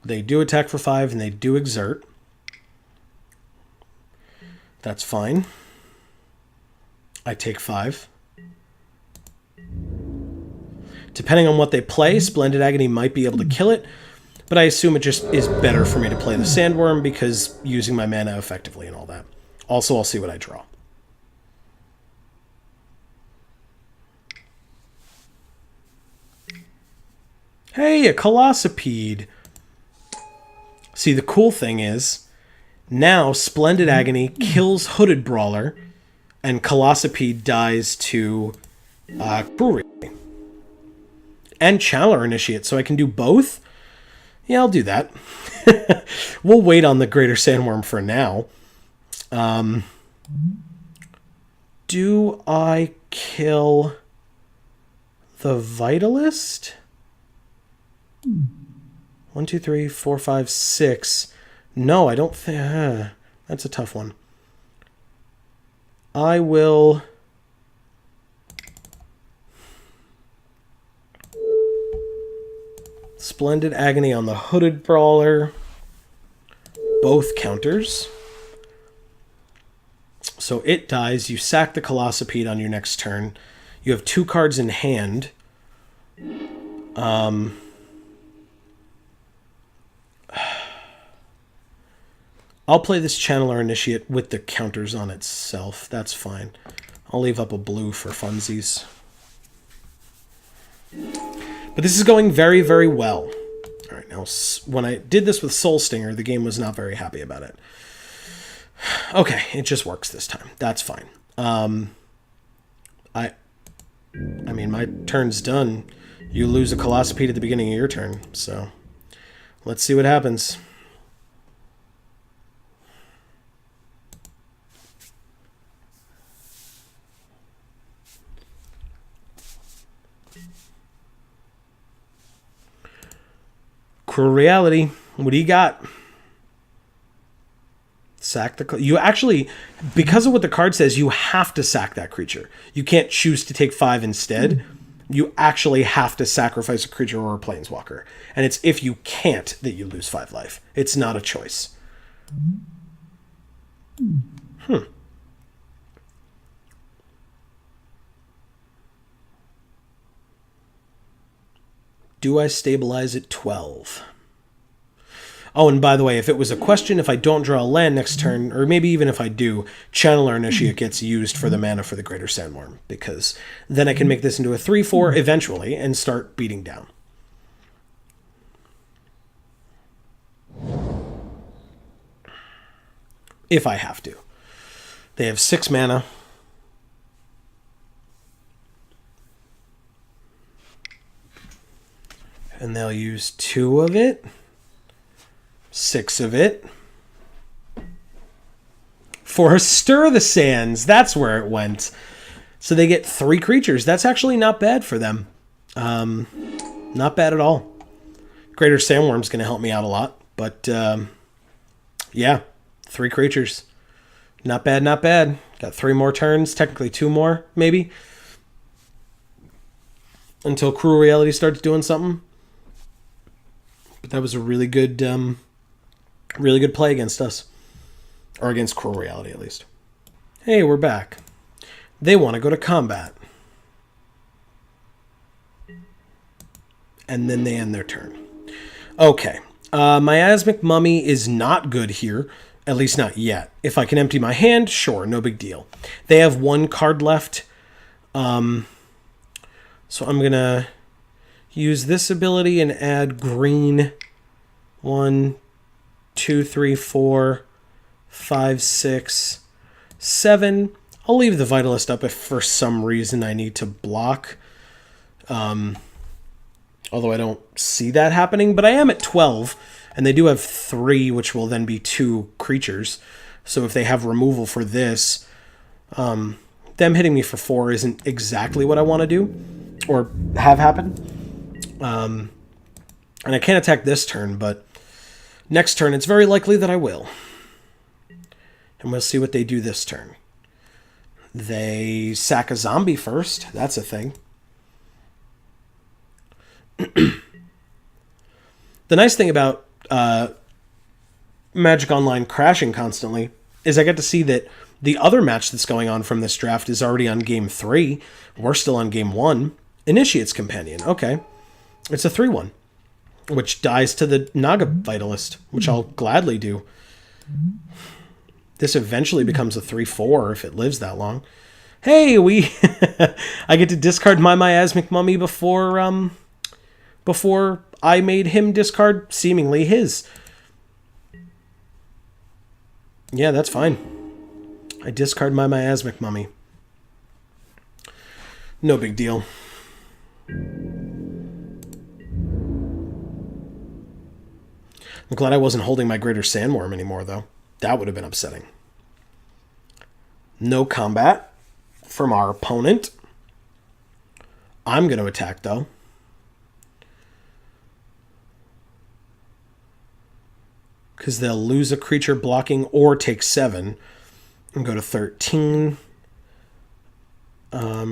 They do attack for 5, and they do exert. That's fine. I take 5. Depending on what they play, Splendid Agony might be able to kill it. But I assume it just is better for me to play the Sandworm because using my mana effectively and all that. Also, I'll see what I draw. Hey, a Colossipede. See, the cool thing is, now Splendid Agony kills Hooded Brawler, and Colossipede dies to Cruel Reality. And Channeler Initiate, so I can do both? Yeah, I'll do that. We'll wait on the Greater Sandworm for now. Do I kill the Vitalist? 1, 2, 3, 4, 5, 6. No, I don't think... that's a tough one. I will... Splendid Agony on the Hooded Brawler. Both counters. So it dies. You sack the Colossipede on your next turn. You have 2 cards in hand. I'll play this Channeler Initiate with the counters on itself. That's fine. I'll leave up a blue for funsies. But this is going very, very well. All right, now when I did this with Soul Stinger, the game was not very happy about it. Okay, it just works this time. That's fine. I mean, my turn's done. You lose a Colossipede at the beginning of your turn, so let's see what happens. Cruel Reality, what do you got? Sack the... You actually, because of what the card says, you have to sack that creature. You can't choose to take 5 instead. You actually have to sacrifice a creature or a planeswalker. And it's if you can't that you lose 5 life. It's not a choice. Do I stabilize at 12? Oh, and by the way, if it was a question, if I don't draw a land next turn, or maybe even if I do, Channeler Initiate gets used for the mana for the Greater Sandworm, because then I can make this into a 3/4 eventually and start beating down. If I have to. They have 6 mana. And they'll use 2 of it. 6 of it. For a Stir the Sands. That's where it went. So they get 3 creatures. That's actually not bad for them. Not bad at all. Greater Sandworm's going to help me out a lot. But, yeah. 3 creatures. Not bad, not bad. Got 3 more turns. Technically 2 more, maybe. Until Cruel Reality starts doing something. But that was a really good play against us. Or against Cruel Reality, at least. Hey, we're back. They want to go to combat. And then they end their turn. Okay. Miasmic Mummy is not good here. At least not yet. If I can empty my hand, sure, no big deal. They have 1 card left. So I'm going to use this ability and add green. 1, 2, 3, 4, 5, 6, 7. I'll leave the Vitalist up if for some reason I need to block. Although I don't see that happening. But I am at 12. And they do have 3, which will then be 2 creatures. So if they have removal for this, them hitting me for 4 isn't exactly what I want to do. Or have happen. And I can't attack this turn, but next turn it's very likely that I will. And we'll see what they do this turn. They sack a zombie first. That's a thing. The nice thing about Magic Online crashing constantly is I get to see that the other match that's going on from this draft is already on game 3. We're still on game 1. Initiate's Companion. Okay. It's a 3/1. which dies to the Naga Vitalist, which I'll gladly do. This eventually becomes a 3/4 if it lives that long. Hey, I get to discard my miasmic mummy before I made him discard seemingly his. Yeah, that's fine. I discard my miasmic mummy. No big deal. I'm glad I wasn't holding my Greater Sandworm anymore, though. That would have been upsetting. No combat from our opponent. I'm going to attack, though. Because they'll lose a creature blocking or take 7. And go to 13.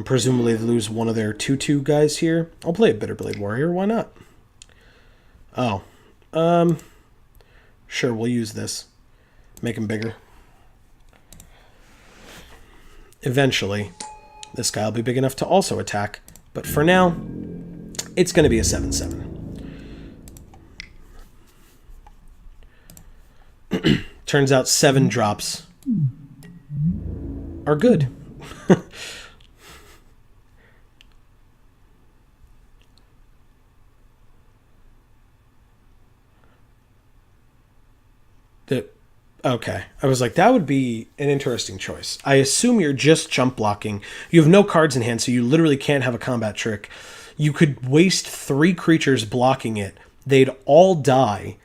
Presumably they lose one of their 2/2 guys here. I'll play a Bitterblade Warrior. Why not? Oh. Sure, we'll use this. Make him bigger. Eventually, this guy will be big enough to also attack. But for now, it's going to be a 7/7. Turns out 7 drops are good. Okay. I was like, that would be an interesting choice. I assume you're just jump blocking. You have no cards in hand, so you literally can't have a combat trick. You could waste 3 creatures blocking it. They'd all die.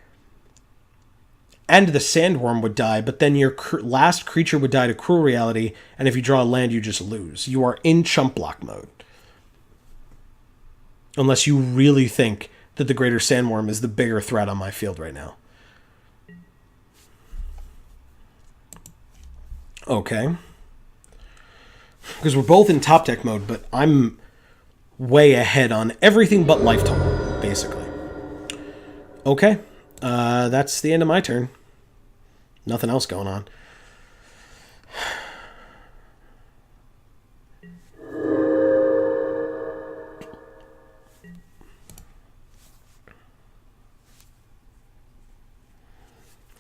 And the Sandworm would die, but then your last creature would die to Cruel Reality, and if you draw a land, you just lose. You are in chump block mode. Unless you really think that the Greater Sandworm is the bigger threat on my field right now. Okay. Because we're both in top deck mode, but I'm way ahead on everything but life total, basically. Okay. That's the end of my turn. Nothing else going on.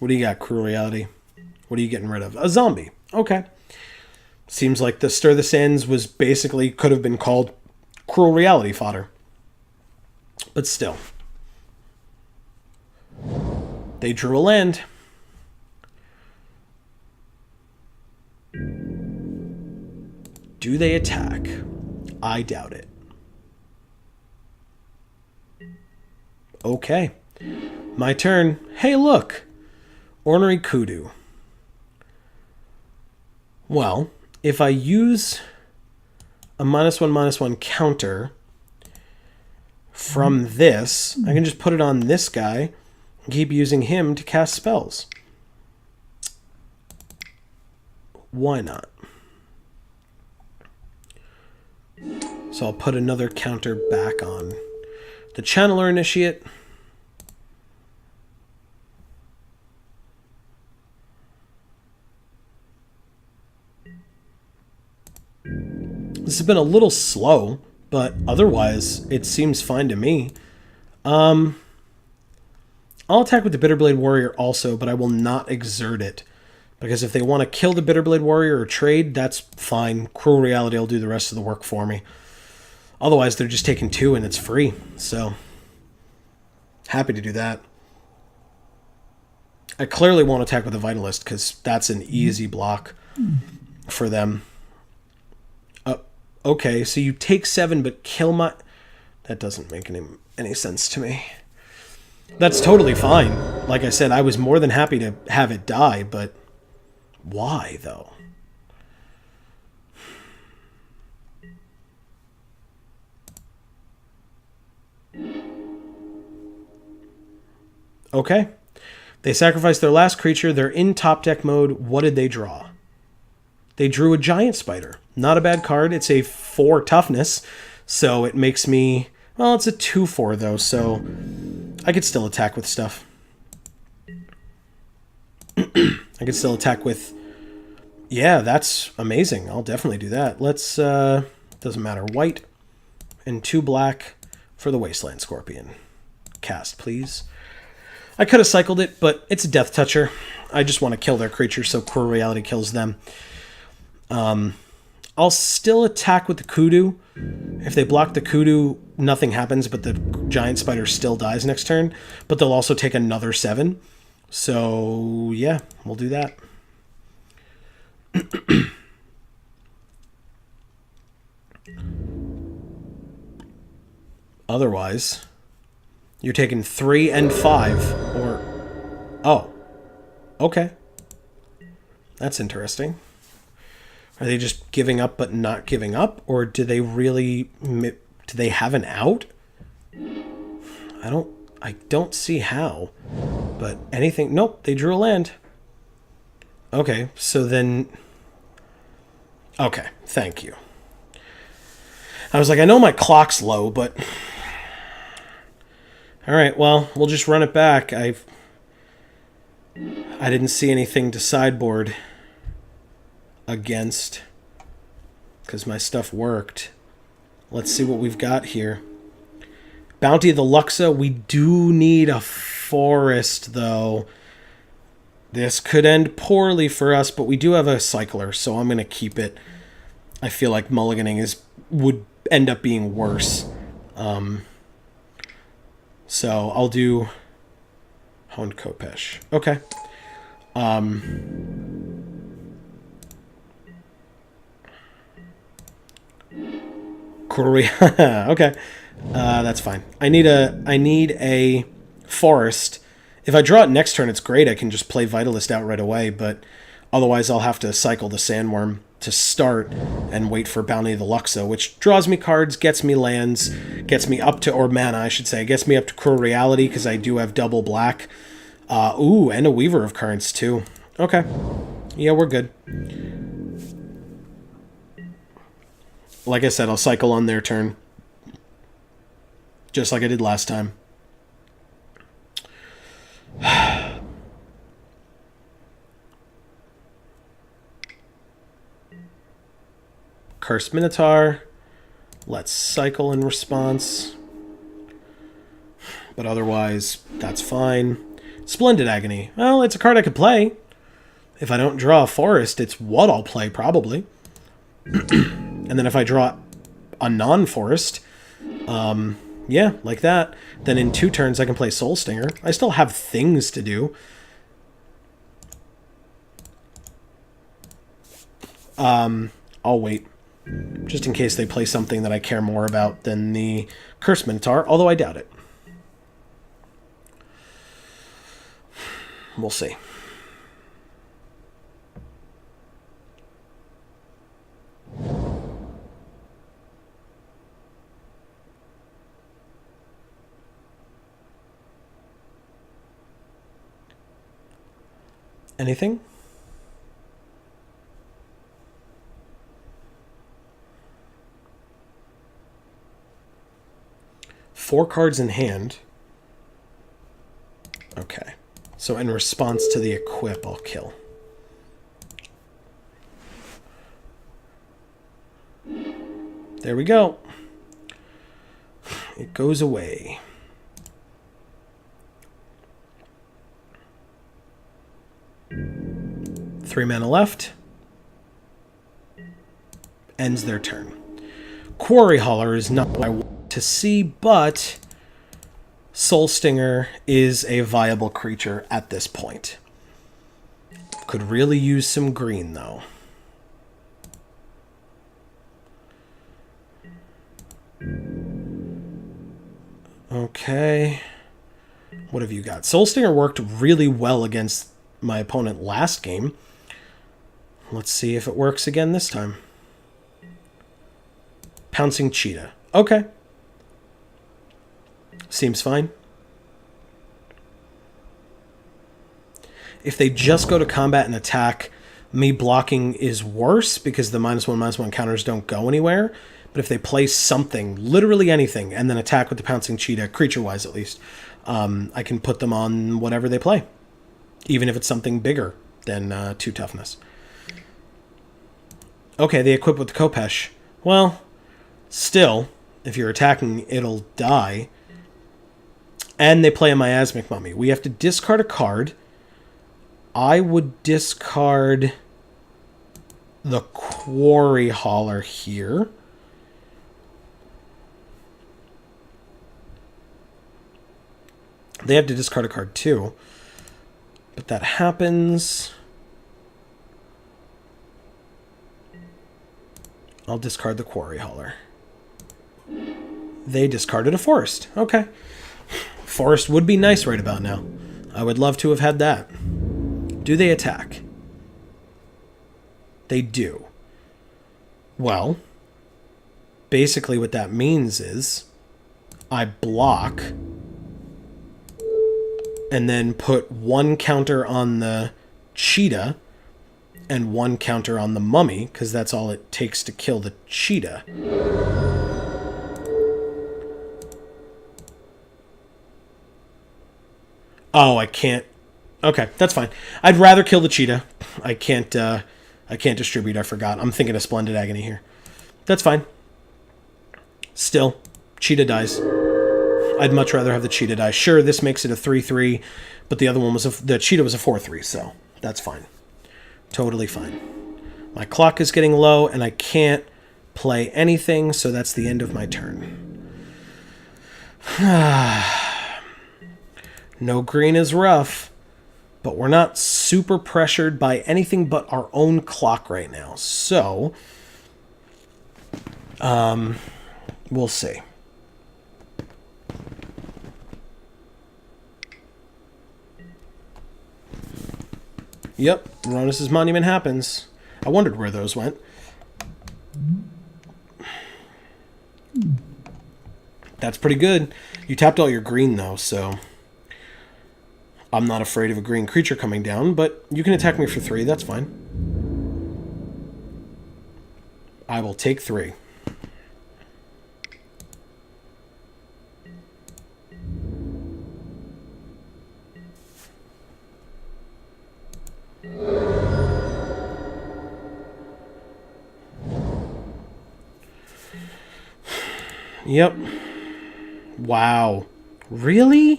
What do you got, Cruel Reality? What are you getting rid of? A zombie. Okay. Seems like the Stir the Sands was basically could have been called Cruel Reality fodder. But still. They drew a land. Do they attack? I doubt it. Okay. My turn. Hey, look. Ornery Kudu. Well, if I use a -1/-1 counter from this, I can just put it on this guy and keep using him to cast spells. Why not? So I'll put another counter back on the Channeler Initiate. This has been a little slow, but otherwise it seems fine to me. I'll attack with the Bitterblade Warrior also, but I will not exert it. Because if they want to kill the Bitterblade Warrior or trade, that's fine. Cruel Reality will do the rest of the work for me. Otherwise, they're just taking 2 and it's free. So, happy to do that. I clearly won't attack with the Vitalist because that's an easy block for them. Okay, so you take 7 but kill my... That doesn't make any sense to me. That's totally fine. Like I said, I was more than happy to have it die, but why, though? Okay. They sacrificed their last creature. They're in top deck mode. What did they draw? They drew a Giant Spider. Not a bad card. It's a 4 toughness, so it makes me... Well, it's a 2/4, though, so I could still attack with stuff. I could still attack with... Yeah, that's amazing. I'll definitely do that. Let's... Doesn't matter. White and 2 black for the Wasteland Scorpion. cast, please. I could have cycled it, but it's a Death Toucher. I just want to kill their creature, so Cruel Reality kills them. I'll still attack with the Kudu. If they block the Kudu, nothing happens, but the Giant Spider still dies next turn. But they'll also take another 7. So, yeah, we'll do that. Otherwise, you're taking 3 and 5, or... Oh. Okay. That's interesting. Are they just giving up but not giving up? Or do they really... Do they have an out? I don't see how. But anything... Nope, they drew a land. Okay, so then... Okay, thank you. I was like, I know my clock's low, but... Alright, well, we'll just run it back. I didn't see anything to sideboard against, because my stuff worked. Let's see what we've got here. Bounty of the Luxa. We do need a forest, though. This could end poorly for us, but we do have a cycler, so I'm going to keep it. I feel like mulliganing would end up being worse. So I'll do Honed Kopesh. Okay. Korea. Okay. That's fine. I need a forest. If I draw it next turn, it's great. I can just play Vitalist out right away, but otherwise I'll have to cycle the Sandworm to start and wait for Bounty of the Luxa, which draws me cards, gets me lands, gets me up to, or mana, I should say, gets me up to Cruel Reality because I do have double black. Ooh, and a Weaver of Currents too. Okay. Yeah, we're good. Like I said, I'll cycle on their turn. Just like I did last time. Cursed Minotaur. Let's cycle in response. But otherwise, that's fine. Splendid Agony. Well, it's a card I could play. If I don't draw a forest, it's what I'll play, probably. And then if I draw a non-forest, yeah, like that, then in 2 turns I can play Soul Stinger. I still have things to do. I'll wait. Just in case they play something that I care more about than the Cursed Minotaur, although I doubt it. We'll see. Anything? Four cards in hand. Okay. So in response to the equip, I'll kill. There we go. It goes away. Three mana left. Ends their turn. Quarry Hauler is not what I want to see, but Soul Stinger is a viable creature at this point. Could really use some green, though. Okay. What have you got? Soul Stinger worked really well against my opponent last game. Let's see if it works again this time. Pouncing Cheetah. Okay. Seems fine. If they just go to combat and attack, me blocking is worse because the -1/-1 counters don't go anywhere. But if they play something, literally anything, and then attack with the Pouncing Cheetah, creature-wise at least, I can put them on whatever they play. Even if it's something bigger than 2 toughness. Okay, they equip with the Kopesh. Well, still, if you're attacking, it'll die. And they play a Miasmic Mummy. We have to discard a card. I would discard the Quarry Hauler here. They have to discard a card too. But that happens. I'll discard the Quarry Hauler. They discarded a Forest. Okay. Forest would be nice right about now. I would love to have had that. Do they attack? They do. Well, basically what that means is I block and then put one counter on the cheetah and one counter on the mummy, because that's all it takes to kill the cheetah. Oh, I can't. Okay, that's fine. I'd rather kill the cheetah. I can't distribute, I forgot. I'm thinking of Splendid Agony here. That's fine. Still, cheetah dies. I'd much rather have the cheetah die. Sure, this makes it a 3-3, but the other one was the cheetah was a 4-3, so that's fine. Totally fine. My clock is getting low, and I can't play anything, so that's the end of my turn. No green is rough, but we're not super pressured by anything but our own clock right now. So, we'll see. Yep, Ronus' Monument happens. I wondered where those went. That's pretty good. You tapped all your green, though, so I'm not afraid of a green creature coming down, but you can attack me for 3. That's fine. I will take 3. Yep. Wow. Really?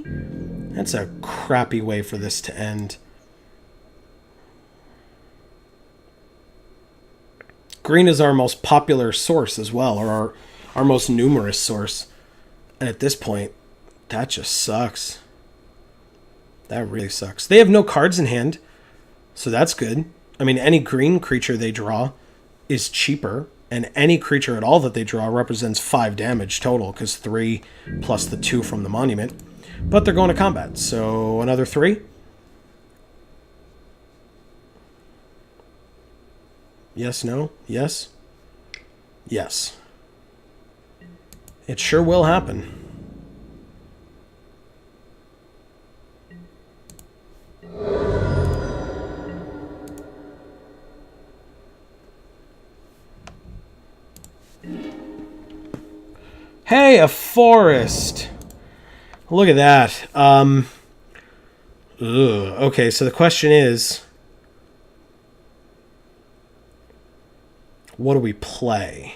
That's a crappy way for this to end. Green is our most popular source as well, or our most numerous source. And at this point, that just sucks. That really sucks. They have no cards in hand, so that's good. I mean, any green creature they draw is cheaper, and any creature at all that they draw represents 5 damage total, because 3 plus the 2 from the monument. But they're going to combat, so another 3. Yes, no, yes. Yes. It sure will happen. Hey, a forest. Look at that. Okay, so the question is, what do we play?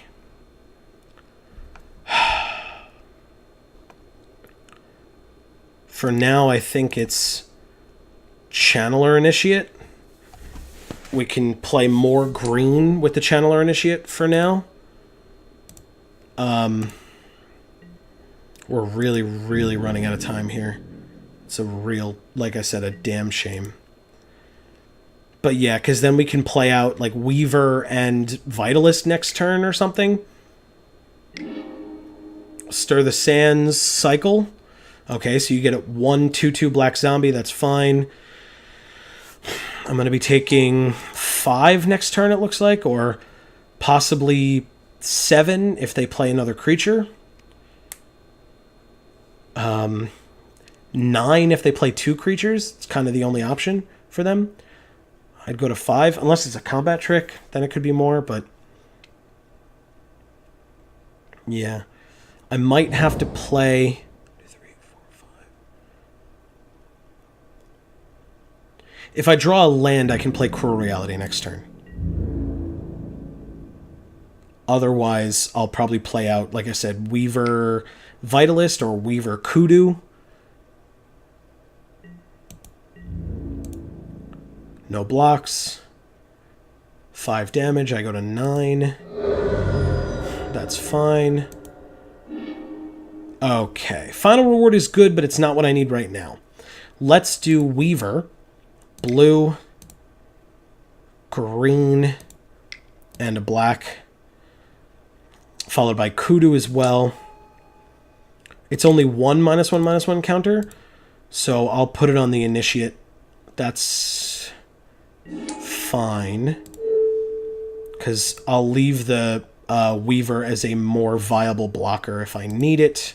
For now, I think it's Channeler Initiate. We can play more green with the Channeler Initiate for now. We're really, really running out of time here. It's a real, like I said, a damn shame. But yeah, because then we can play out like Weaver and Vitalist next turn or something. Stir the Sands cycle. Okay, so you get a 1/2/2 black zombie. That's fine. I'm going to be taking 5 next turn, it looks like, or possibly 7 if they play another creature. 9 if they play 2 creatures. It's kind of the only option for them. I'd go to 5, unless it's a combat trick. Then it could be more, but yeah. I might have to play 3, 4, 5. If I draw a land, I can play Cruel Reality next turn. Otherwise, I'll probably play out, like I said, Weaver Vitalist or Weaver Kudu No blocks. 5 damage. I go to 9. That's fine. Okay. Final reward is good, but it's not what I need right now. Let's do Weaver. Blue. Green. And a black. Followed by Kudu as well. It's only one -1/-1 counter. So I'll put it on the Initiate. That's fine. Because I'll leave the Weaver as a more viable blocker if I need it.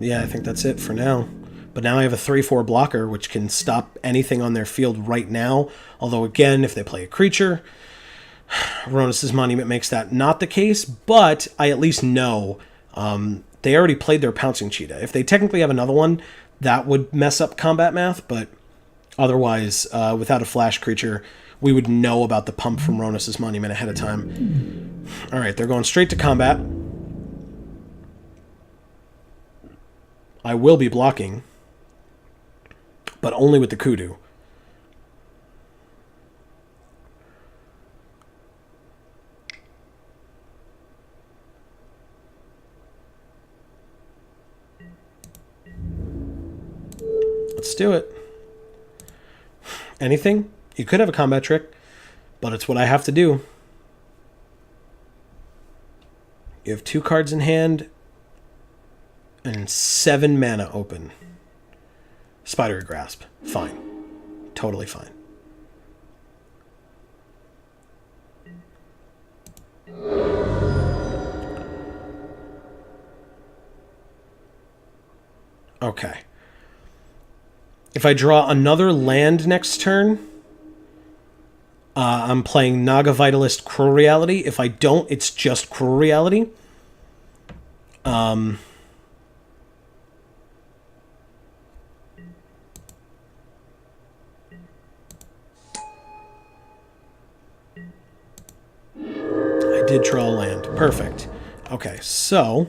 Yeah, I think that's it for now. But now I have a 3/4 blocker, which can stop anything on their field right now. Although, again, if they play a creature, Ronus' Monument makes that not the case. But I at least know they already played their Pouncing Cheetah. If they technically have another one, that would mess up combat math. But otherwise, without a flash creature, we would know about the pump from Ronus' Monument ahead of time. All right, they're going straight to combat. I will be blocking, but only with the Kudu. Let's do it. Anything? You could have a combat trick, but it's what I have to do. You have 2 cards in hand and 7 mana open. Spidery Grasp. Fine. Totally fine. Okay. If I draw another land next turn, I'm playing Naga Vitalist Cruel Reality. If I don't, it's just Cruel Reality. I did draw a land. Perfect. Okay, so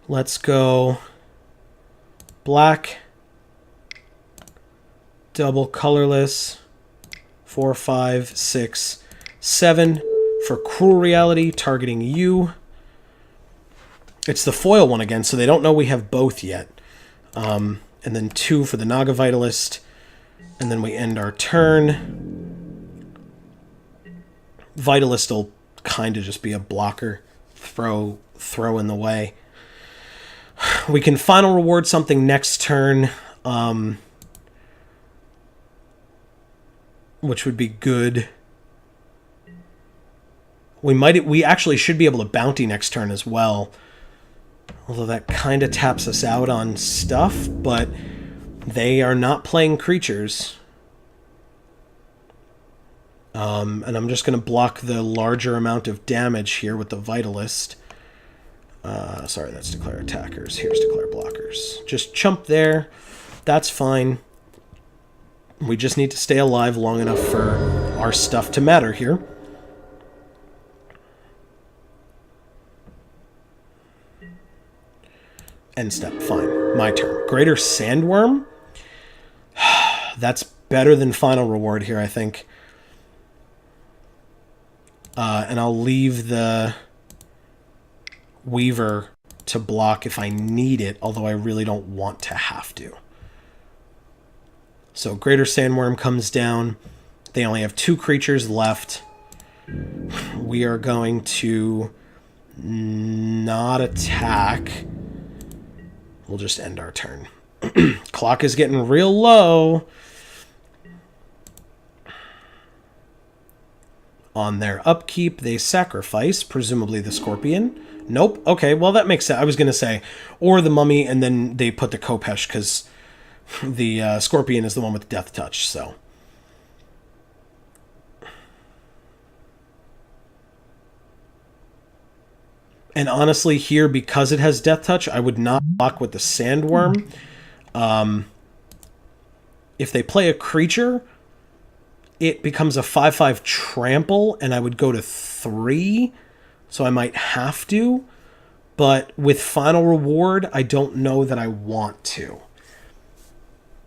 let's go black, double colorless, 4, 5, 6, 7 for Cruel Reality, targeting you. It's the foil one again, so they don't know we have both yet. And then 2 for the Naga Vitalist, and then we end our turn. Vitalist will kind of just be a blocker, throw in the way. We can final reward something next turn, which would be good. We actually should be able to bounty next turn as well. Although that kind of taps us out on stuff, but they are not playing creatures. And I'm just going to block the larger amount of damage here with the Vitalist. Sorry, that's declare attackers. Here's declare blockers. Just chump there. That's fine. We just need to stay alive long enough for our stuff to matter here. End step. Fine. My turn. Greater Sandworm? That's better than final reward here, I think. And I'll leave the Weaver to block if I need it, although I really don't want to have to. So Greater Sandworm comes down. They only have 2 creatures left. We are going to not attack. We'll just end our turn. Clock is getting real low. On their upkeep, they sacrifice, presumably the Scorpion. Nope. Okay, well, that makes sense. I was going to say, or the Mummy, and then they put the Kopesh, because the Scorpion is the one with Death Touch, so. And honestly, here, because it has Death Touch, I would not block with the Sandworm. If they play a creature, it becomes a 5/5 trample, and I would go to 3, so I might have to. But with final reward, I don't know that I want to.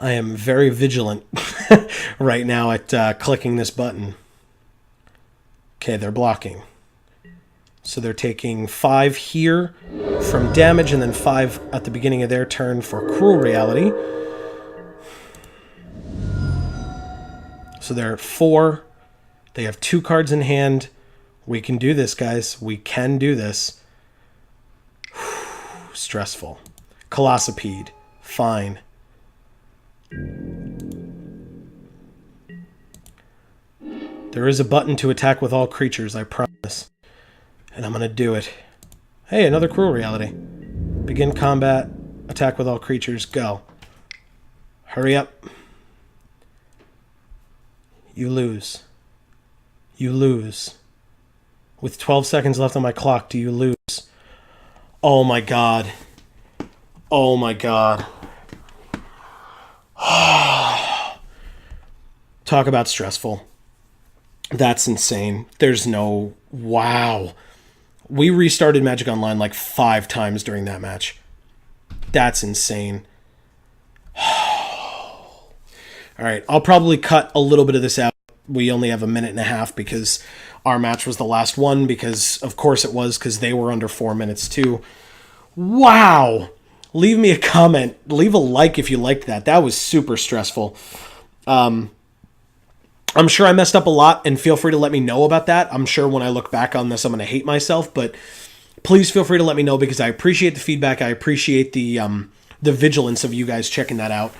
I am very vigilant right now at clicking this button. Okay, they're blocking. So they're taking 5 here from damage and then 5 at the beginning of their turn for Cruel Reality. So they're at 4. They have 2 cards in hand. We can do this, guys. We can do this. Stressful. Colossipede. Fine. There is a button to attack with all creatures, I promise. And I'm going to do it. Hey, another Cruel Reality. Begin combat. Attack with all creatures. Go. Hurry up. You lose. You lose. With 12 seconds left on my clock, do you lose? Oh my god. Oh my god. Talk about stressful. That's insane. There's no... Wow. We restarted Magic Online like 5 times during that match. That's insane. Alright, I'll probably cut a little bit of this out. We only have a minute and a half because our match was the last one, because of course it was, because they were under 4 minutes too. Wow! Leave me a comment. Leave a like if you liked that. That was super stressful. I'm sure I messed up a lot, and feel free to let me know about that. I'm sure when I look back on this, I'm going to hate myself, but please feel free to let me know, because I appreciate the feedback. I appreciate the vigilance of you guys checking that out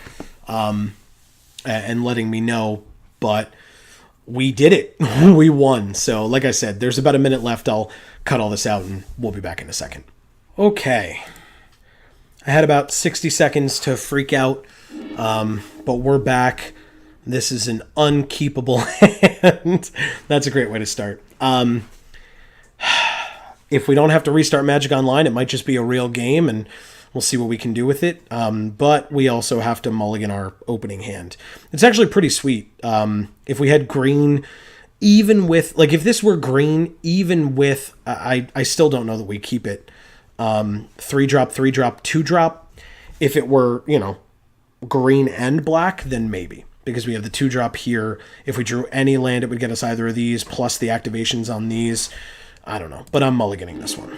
and letting me know. But we did it. We won. So, like I said, there's about a minute left. I'll cut all this out, and we'll be back in a second. Okay. I had about 60 seconds to freak out, but we're back. This is an unkeepable hand. That's a great way to start. If we don't have to restart Magic Online, it might just be a real game, and we'll see what we can do with it. But we also have to mulligan our opening hand. It's actually pretty sweet. If we had green, even with... Like, if this were green, even with... I still don't know that we keep it. 3-drop, 3-drop, 2-drop. If it were, green and black, then maybe. Because we have the 2-drop here. If we drew any land, it would get us either of these, plus the activations on these. I don't know. But I'm mulliganing this one.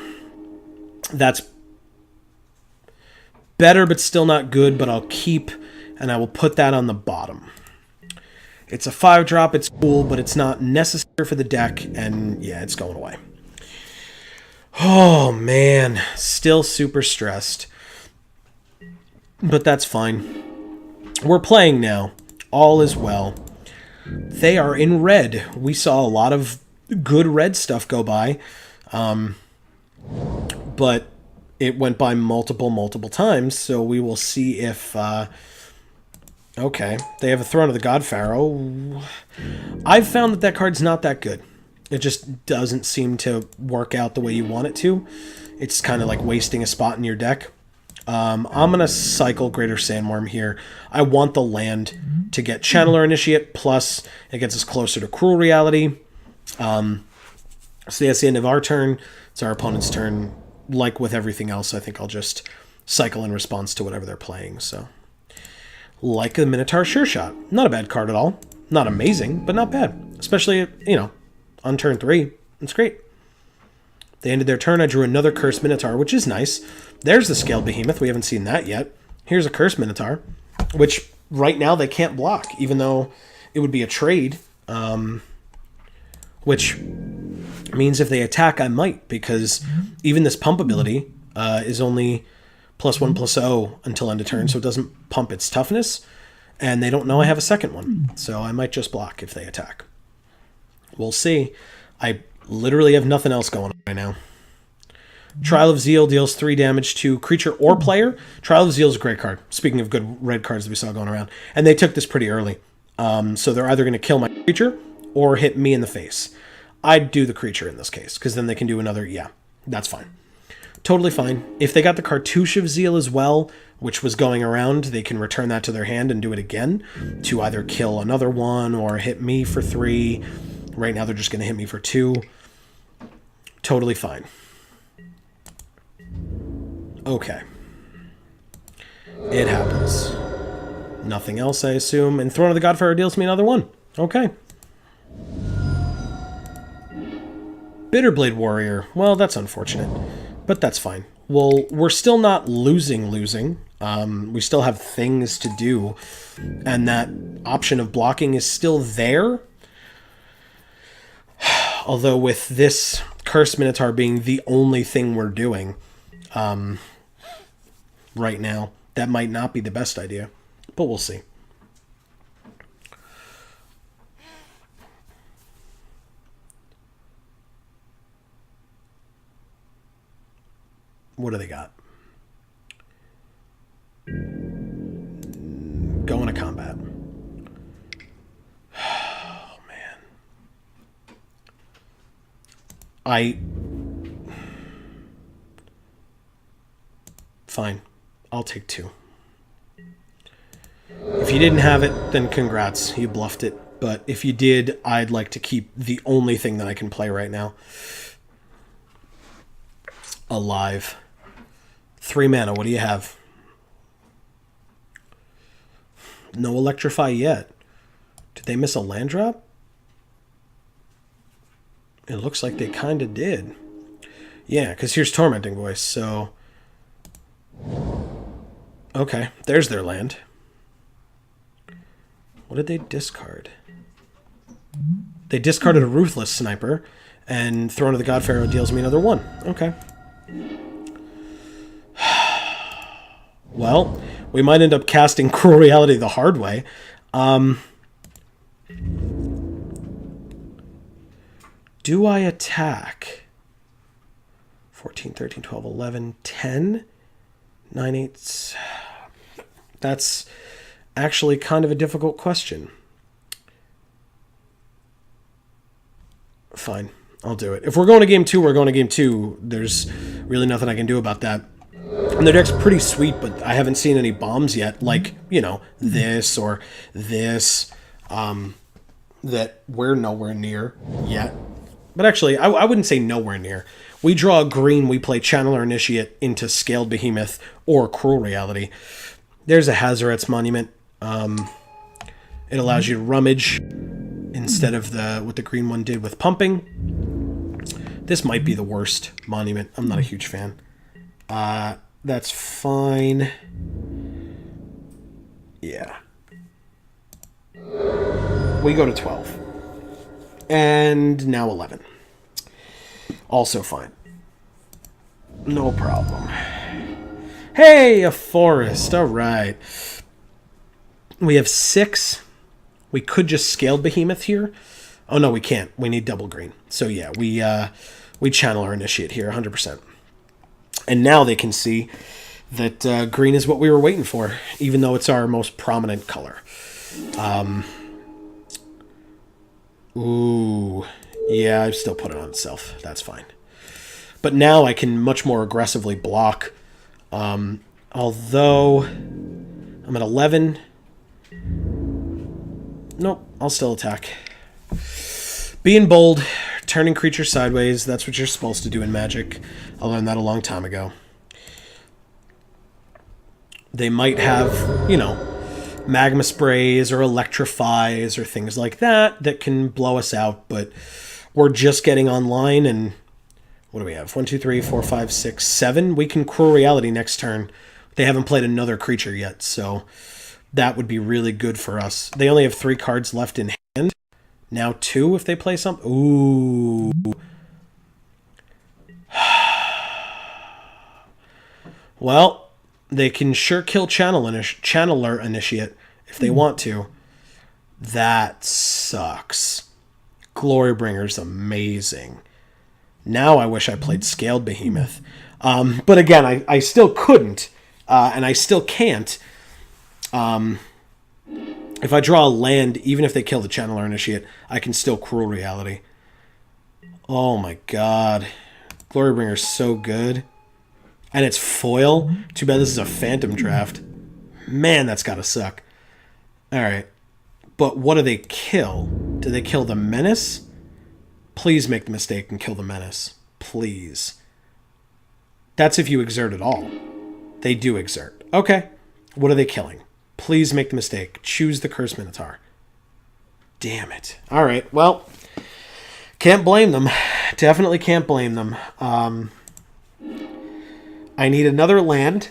That's better, but still not good. But I'll keep, and I will put that on the bottom. It's a 5-drop. It's cool, but it's not necessary for the deck. And yeah, it's going away. Oh, man. Still super stressed. But that's fine. We're playing now. All is well. They are in red. We saw a lot of good red stuff go by. But it went by multiple times, so we will see if... okay, they have a Throne of the God Pharaoh. I've found that card's not that good. It just doesn't seem to work out the way you want it to. It's kind of like wasting a spot in your deck. I'm going to cycle Greater Sandworm here. I want the land to get Channeler Initiate, plus it gets us closer to Cruel Reality. So that's the end of our turn. It's our opponent's turn. Like with everything else, I think I'll just cycle in response to whatever they're playing. So, like the Minotaur Sure Shot. Not a bad card at all. Not amazing, but not bad. Especially, on turn 3. It's great. They ended their turn. I drew another Cursed Minotaur, which is nice. There's the Scaled Behemoth. We haven't seen that yet. Here's a Cursed Minotaur, which right now they can't block, even though it would be a trade, which means if they attack, I might, because even this pump ability is only +1/+0 until end of turn, so it doesn't pump its toughness, and they don't know I have a second one, so I might just block if they attack. We'll see. I literally have nothing else going on right now. Trial of Zeal deals 3 damage to creature or player. Trial of Zeal is a great card. Speaking of good red cards that we saw going around. And they took this pretty early. So they're either going to kill my creature or hit me in the face. I'd do the creature in this case, because then they can do another... Yeah, that's fine. Totally fine. If they got the Cartouche of Zeal as well, which was going around, they can return that to their hand and do it again to either kill another one or hit me for 3. Right now they're just going to hit me for 2. Totally fine. Okay. It happens. Nothing else, I assume. And Throne of the Godfather deals me another one. Okay. Bitterblade Warrior. Well, that's unfortunate. But that's fine. Well, we're still not losing. We still have things to do. And that option of blocking is still there. Although with this Cursed Minotaur being the only thing we're doing right now, that might not be the best idea. But we'll see. What do they got? Go into combat. Oh, man. Fine. I'll take 2. If you didn't have it, then congrats. You bluffed it. But if you did, I'd like to keep the only thing that I can play right now alive. 3 mana. What do you have? No Electrify yet. Did they miss a land drop? It looks like they kind of did. Yeah, because here's Tormenting Voice, so... Okay, there's their land. What did they discard? They discarded a Ruthless Sniper, and Throne of the God Pharaoh deals me another 1. Okay. Well, we might end up casting Cruel Reality the hard way. Do I attack? 14, 13, 12, 11, 10? 9, 8... That's actually kind of a difficult question. Fine, I'll do it. If we're going to game 2, we're going to game 2. There's really nothing I can do about that. And their deck's pretty sweet, but I haven't seen any bombs yet. Like, you know, this or this. That we're nowhere near yet. But actually, I wouldn't say nowhere near. We draw a green, we play Channeler Initiate into Scaled Behemoth or Cruel Reality. There's a Hazaret's Monument. It allows you to rummage instead of what the green one did with pumping. This might be the worst monument. I'm not a huge fan. That's fine. Yeah. We go to 12. And now 11. Also fine. No problem. Hey, a forest. All right. We have 6. We could just scale Behemoth here. Oh, no, we can't. We need double green. So, yeah, we channel our Initiate here 100%. And now they can see that green is what we were waiting for, even though it's our most prominent color. Ooh. Yeah, I've still put it on itself. That's fine. But now I can much more aggressively block. Although I'm at 11. Nope, I'll still attack. Being bold, turning creatures sideways, that's what you're supposed to do in Magic. I learned that a long time ago. They might have, you know, magma sprays or electrifies or things like that can blow us out, but we're just getting online, and what do we have? 1, 2, 3, 4, 5, 6, 7. We can Cruel Reality next turn. They haven't played another creature yet, so that would be really good for us. They only have 3 cards left in hand. Now 2 if they play something. Ooh. Well, they can sure kill Channeler Initiate if they want to. That sucks. Glorybringer's amazing. Now I wish I played Scaled Behemoth. But again, I still couldn't. And I still can't. If I draw a land, even if they kill the Channeler Initiate, I can still Cruel Reality. Oh my god. Glorybringer's so good. And it's foil. Too bad this is a Phantom draft. Man, that's gotta suck. Alright. But what do they kill? Do they kill the Menace? Please make the mistake and kill the Menace. Please. That's if you exert at all. They do exert. Okay. What are they killing? Please make the mistake. Choose the Curse Minotaur. Damn it. All right, well, can't blame them. Definitely can't blame them. I need another land.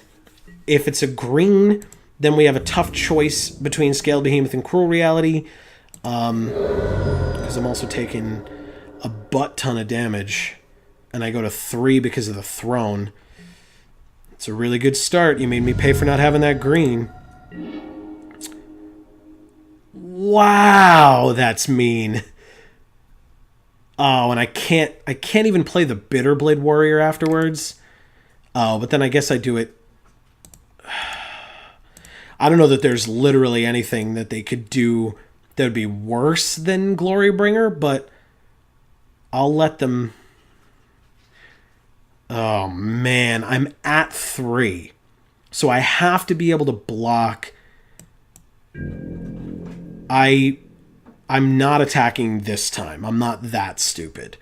If it's a green, then we have a tough choice between Scaled Behemoth and Cruel Reality. Because I'm also taking a butt ton of damage. And I go to 3 because of the throne. It's a really good start. You made me pay for not having that green. Wow, that's mean. Oh, and I can't even play the Bitterblade Warrior afterwards. Oh, but then I guess I do it. I don't know that there's literally anything that they could do that would be worse than Glorybringer, but I'll let them. Oh man, I'm at 3. So I have to be able to block. I'm not attacking this time. I'm not that stupid.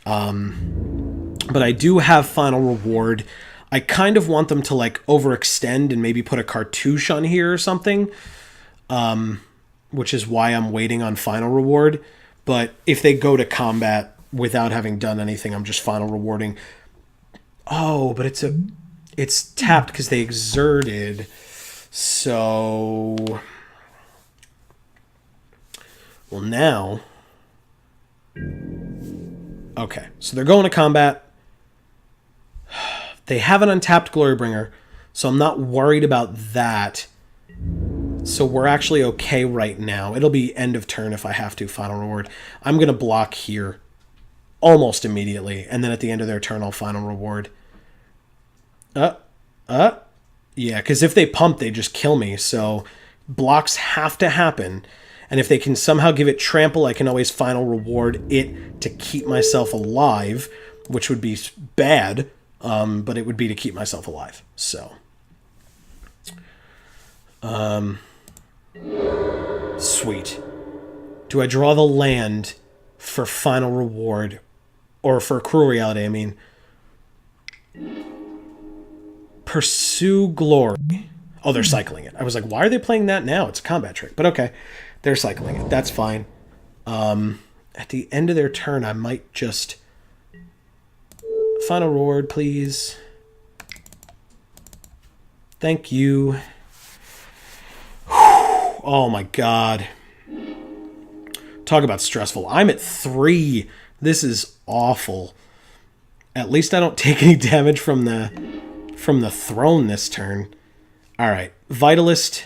But I do have Final Reward. I kind of want them to like overextend and maybe put a cartouche on here or something. Which is why I'm waiting on Final Reward. But if they go to combat without having done anything, I'm just Final Rewarding. Oh, but it's tapped because they exerted. So, well now, okay. So they're going to combat. They have an untapped Glorybringer, so I'm not worried about that. So we're actually okay right now. It'll be end of turn if I have to, Final Reward. I'm going to block here almost immediately, and then at the end of their turn, I'll Final Reward. Yeah, because if they pump, they just kill me, so blocks have to happen. And if they can somehow give it trample, I can always Final Reward it to keep myself alive, which would be bad, but it would be to keep myself alive. So, sweet. Do I draw the land for Final Reward, or for Cruel Reality, I mean? Pursue Glory. Oh, they're cycling it. I was like, why are they playing that now? It's a combat trick. But okay, they're cycling it. That's fine. At the end of their turn, I might just... Final Reward, please. Thank you. Oh my god. Talk about stressful. I'm at 3. This is awful. At least I don't take any damage from the throne this turn. All right, Vitalist.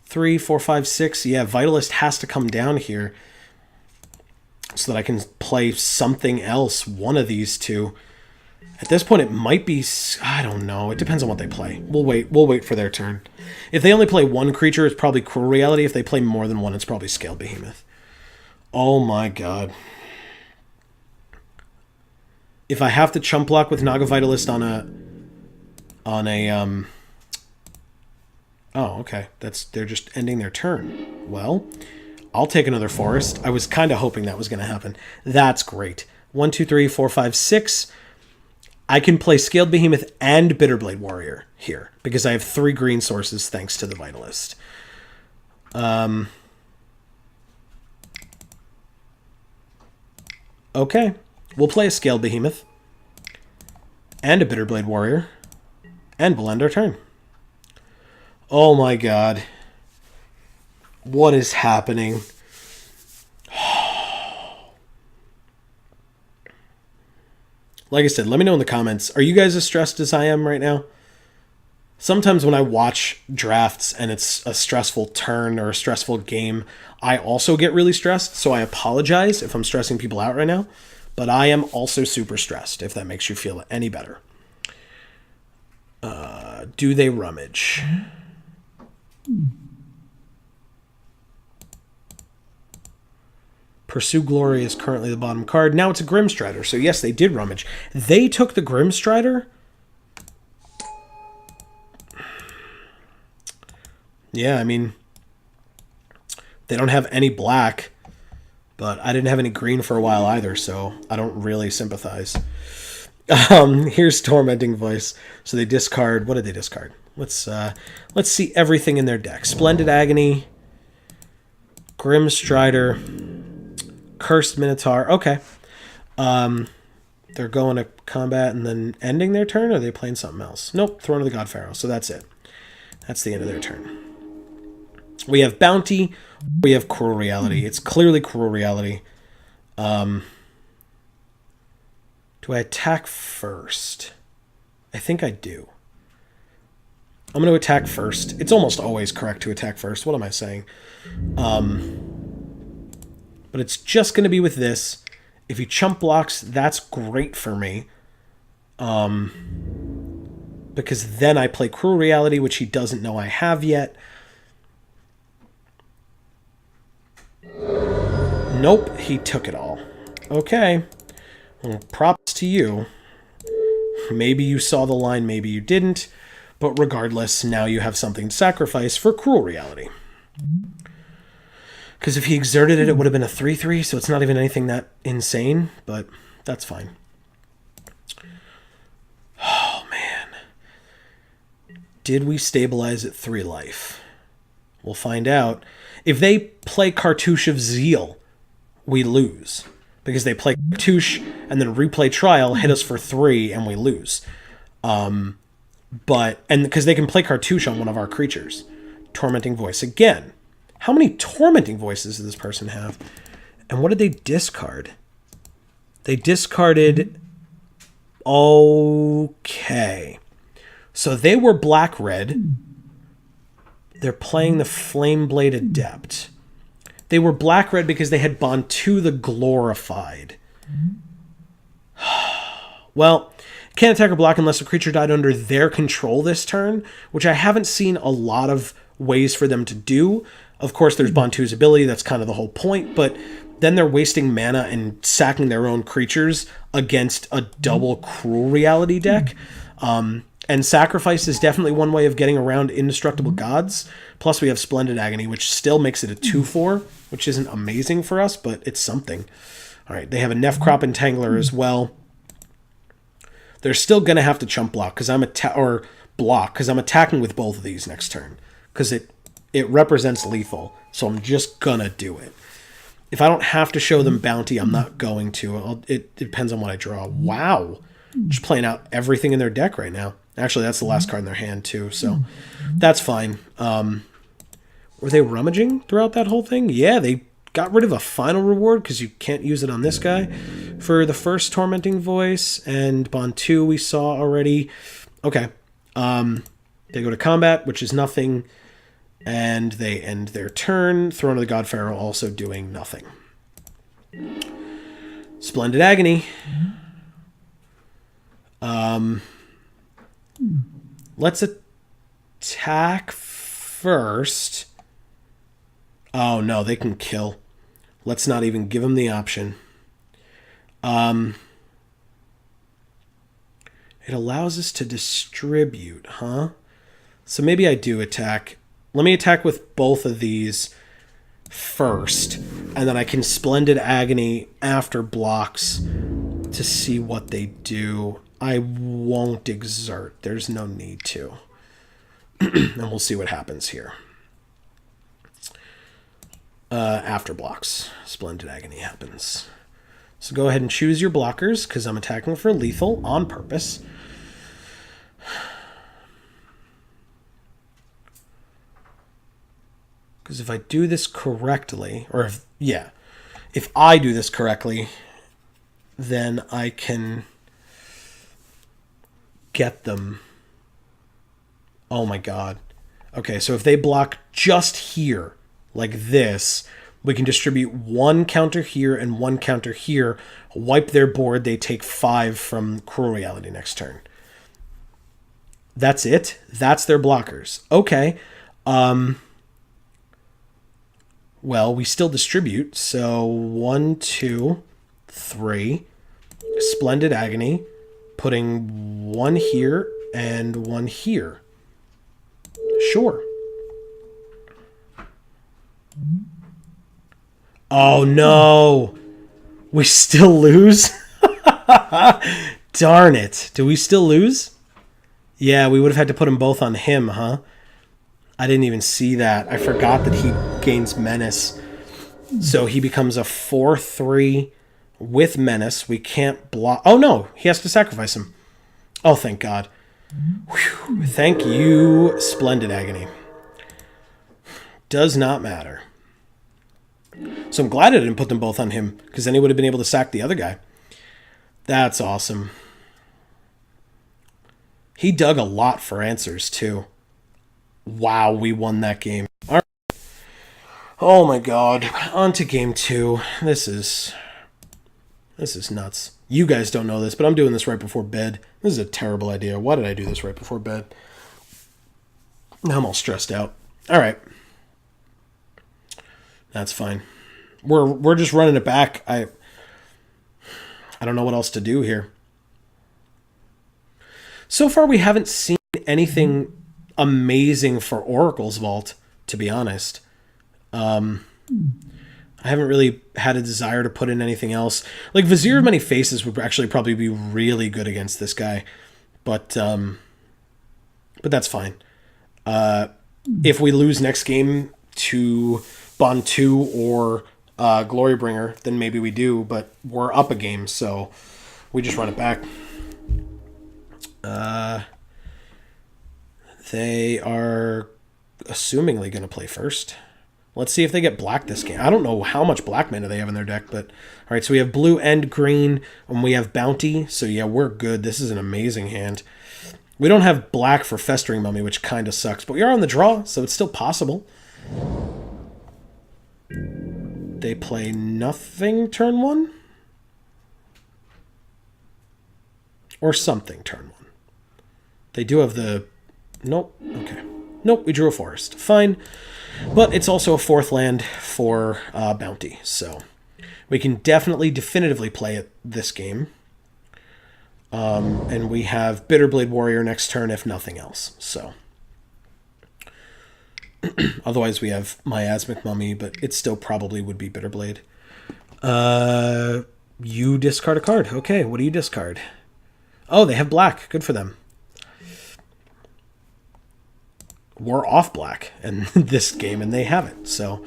3, 4, 5, 6. Yeah, Vitalist has to come down here so that I can play something else. One of these two. At this point, it might be... I don't know. It depends on what they play. We'll wait. We'll wait for their turn. If they only play one creature, it's probably Cruel Reality. If they play more than one, it's probably Scaled Behemoth. Oh my god. If I have to chump block with Naga Vitalist on a... Oh, okay. They're just ending their turn. Well, I'll take another forest. I was kind of hoping that was going to happen. That's great. 1, 2, 3, 4, 5, 6. I can play Scaled Behemoth and Bitterblade Warrior here because I have 3 green sources thanks to the Vitalist. Okay. We'll play a Scaled Behemoth and a Bitterblade Warrior, and we'll end our turn. Oh my god. What is happening? Like I said, let me know in the comments. Are you guys as stressed as I am right now? Sometimes when I watch drafts and it's a stressful turn or a stressful game, I also get really stressed, so I apologize if I'm stressing people out right now. But I am also super stressed, if that makes you feel any better. Do they rummage? Pursue Glory is currently the bottom card. Now it's a Grimstrider, so yes, they did rummage. They took the Grimstrider? Yeah, I mean, they don't have any black, but I didn't have any green for a while either, so I don't really sympathize. Here's Tormenting Voice. So they discard... What did they discard? Let's see everything in their deck. Splendid Agony, Grim Strider, Cursed Minotaur. Okay. They're going to combat and then ending their turn, or are they playing something else? Nope, Throne of the God Pharaoh. So that's it. That's the end of their turn. We have Bounty. We have Cruel Reality. It's clearly Cruel Reality. Do I attack first? I think I do. I'm going to attack first. It's almost always correct to attack first. What am I saying? But it's just going to be with this. If he chump blocks, that's great for me. Because then I play Cruel Reality, which he doesn't know I have yet. Nope, he took it all. Okay. Well, props to you. Maybe you saw the line, maybe you didn't. But regardless, now you have something to sacrifice for Cruel Reality. Because if he exerted it, it would have been a 3-3, so it's not even anything that insane, but that's fine. Oh, man. Did we stabilize at 3 life? We'll find out. If they play Cartouche of Zeal, we lose. Because they play Cartouche and then replay Trial, hit us for 3, and we lose. And because they can play Cartouche on one of our creatures. Tormenting Voice. Again, how many Tormenting Voices does this person have? And what did they discard? They discarded... Okay. So they were black-red. They're playing the Flameblade Adept. They were black-red because they had Bantu the Glorified. Well, can't attack or block unless a creature died under their control this turn, which I haven't seen a lot of ways for them to do. Of course, there's Bantu's ability. That's kind of the whole point. But then they're wasting mana and sacking their own creatures against a double Cruel Reality deck. And Sacrifice is definitely one way of getting around Indestructible Gods. Plus, we have Splendid Agony, which still makes it a 2-4, which isn't amazing for us, but it's something. All right, they have a Nefcrop Entangler as well. They're still going to have to chump block because I'm attacking with both of these next turn because it represents lethal. So I'm just going to do it. If I don't have to show them Bounty, I'm not going to. It depends on what I draw. Wow. Just playing out everything in their deck right now. Actually, that's the last card in their hand, too, so that's fine. Were they rummaging throughout that whole thing? Yeah, they got rid of a final reward because you can't use it on this guy for the first Tormenting Voice, and Bantu we saw already. Okay. They go to combat, which is nothing, and they end their turn. Throne of the God Pharaoh also doing nothing. Splendid Agony. Let's attack first. Oh, no, they can kill. Let's not even give them the option. It allows us to distribute, huh? So maybe I do attack. Let me attack with both of these first, and then I can Splendid Agony after blocks to see what they do. I won't exert. There's no need to. And we'll see what happens here. After blocks, Splendid Agony happens. So go ahead and choose your blockers, because I'm attacking for lethal on purpose. Because if I do this correctly, or if I do this correctly, then I can get them. Oh my god. Okay, so if they block just here, like this, we can distribute one counter here and one counter here, wipe their board, they take 5 from Cruel Reality next turn. That's it? That's their blockers. Okay. Well, we still distribute, so 1, 2, 3. Splendid Agony. Putting 1 here and 1 here. Sure. Oh, no. We still lose? Darn it. Do we still lose? Yeah, we would have had to put them both on him, huh? I didn't even see that. I forgot that he gains Menace. So he becomes a 4/3 with Menace. We can't block... Oh, no. He has to sacrifice him. Oh, thank God. Whew. Thank you, Splendid Agony. Does not matter. So I'm glad I didn't put them both on him, because then he would have been able to sack the other guy. That's awesome. He dug a lot for answers, too. Wow, we won that game. All right. Oh my God. On to game 2. This is nuts. You guys don't know this, but I'm doing this right before bed. This is a terrible idea. Why did I do this right before bed? Now I'm all stressed out. All right. That's fine. We're just running it back. I don't know what else to do here. So far, we haven't seen anything amazing for Oracle's Vault, to be honest. I haven't really had a desire to put in anything else. Like, Vizier of Many Faces would actually probably be really good against this guy. But that's fine. If we lose next game to Bond 2 or Glorybringer, then maybe we do, but we're up a game, so we just run it back. They are assumingly going to play first. Let's see if they get black this game. I don't know how much black mana they have in their deck, but... All right, so we have blue and green, and we have bounty. So, yeah, we're good. This is an amazing hand. We don't have black for Festering Mummy, which kind of sucks, but we are on the draw, so it's still possible. They play nothing turn 1? Or something turn 1. They do have the... Nope. Okay. Nope, we drew a forest. Fine. But it's also a 4th land for bounty, so we can definitively play it this game. And we have Bitterblade Warrior next turn if nothing else, so... Otherwise, we have Miasmic Mummy, but it still probably would be Bitterblade. You discard a card. Okay, what do you discard? Oh, they have black. Good for them. We're off black in this game, and they have it. So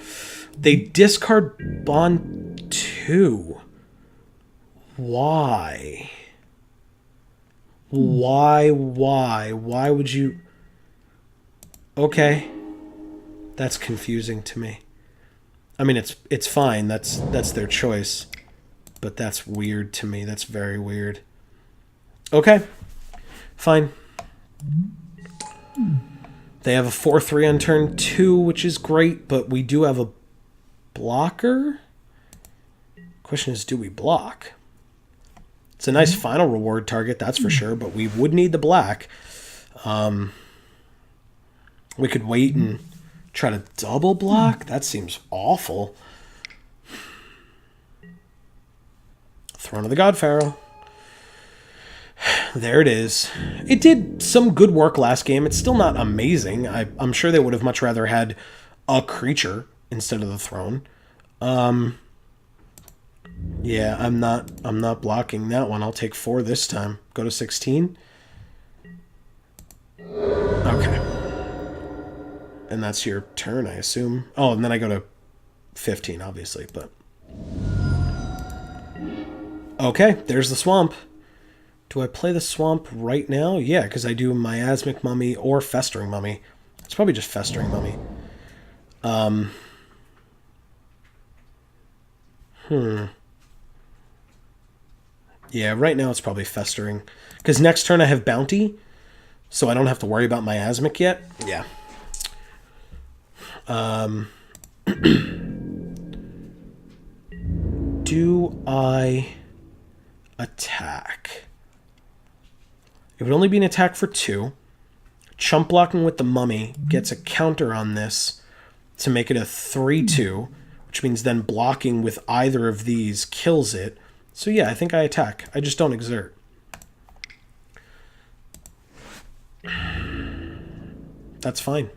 they discard Bond 2. Why? Why would you... Okay. That's confusing to me. I mean, it's fine. That's their choice. But that's weird to me. That's very weird. Okay. Fine. They have a 4/3 on turn 2, which is great, but we do have a blocker. Question is, do we block? It's a nice final reward target, that's for sure, but we would need the black. We could wait and try to double block? That seems awful. Throne of the God Pharaoh. There it is. It did some good work last game. It's still not amazing. I'm sure they would have much rather had a creature instead of the throne. Yeah, I'm not blocking that one. I'll take 4 this time. Go to 16. Okay. And that's your turn, I assume. Oh, and then I go to 15, obviously, but... Okay, there's the swamp. Do I play the swamp right now? Yeah, because I do Miasmic Mummy or Festering Mummy. It's probably just Festering Mummy. Yeah, right now it's probably Festering. Because next turn I have Bounty, so I don't have to worry about Miasmic yet. Yeah. Do I attack? It would only be an attack for 2. Chump blocking with the mummy gets a counter on this to make it a 3/2, which means then blocking with either of these kills it. So yeah, I think I attack. I just don't exert. That's fine.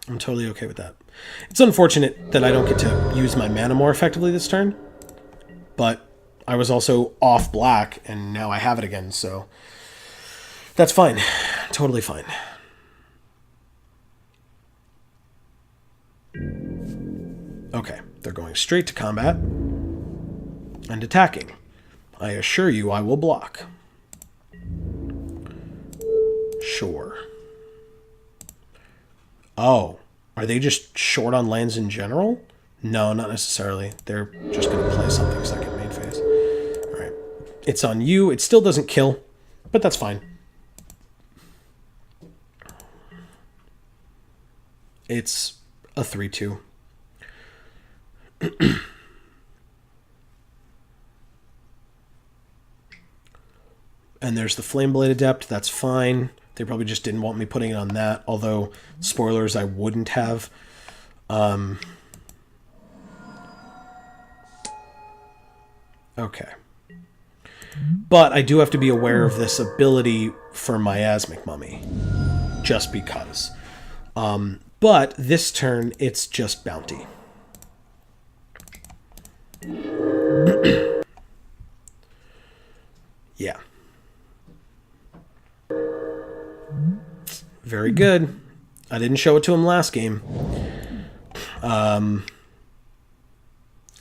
I'm totally okay with that. It's unfortunate that I don't get to use my mana more effectively this turn, but I was also off black, and now I have it again, so... That's fine. Totally fine. Okay, they're going straight to combat and attacking. I assure you I will block. Sure. Oh, are they just short on lands in general? No, not necessarily. They're just going to play something second main phase. All right. It's on you. It still doesn't kill, but that's fine. It's a 3/2. And there's the Flameblade Adept. That's fine. They probably just didn't want me putting it on that. Although, spoilers, I wouldn't have. Okay. But I do have to be aware of this ability for Miasmic Mummy. Just because. But this turn, it's just Bounty. Yeah. Very good. I didn't show it to him last game. And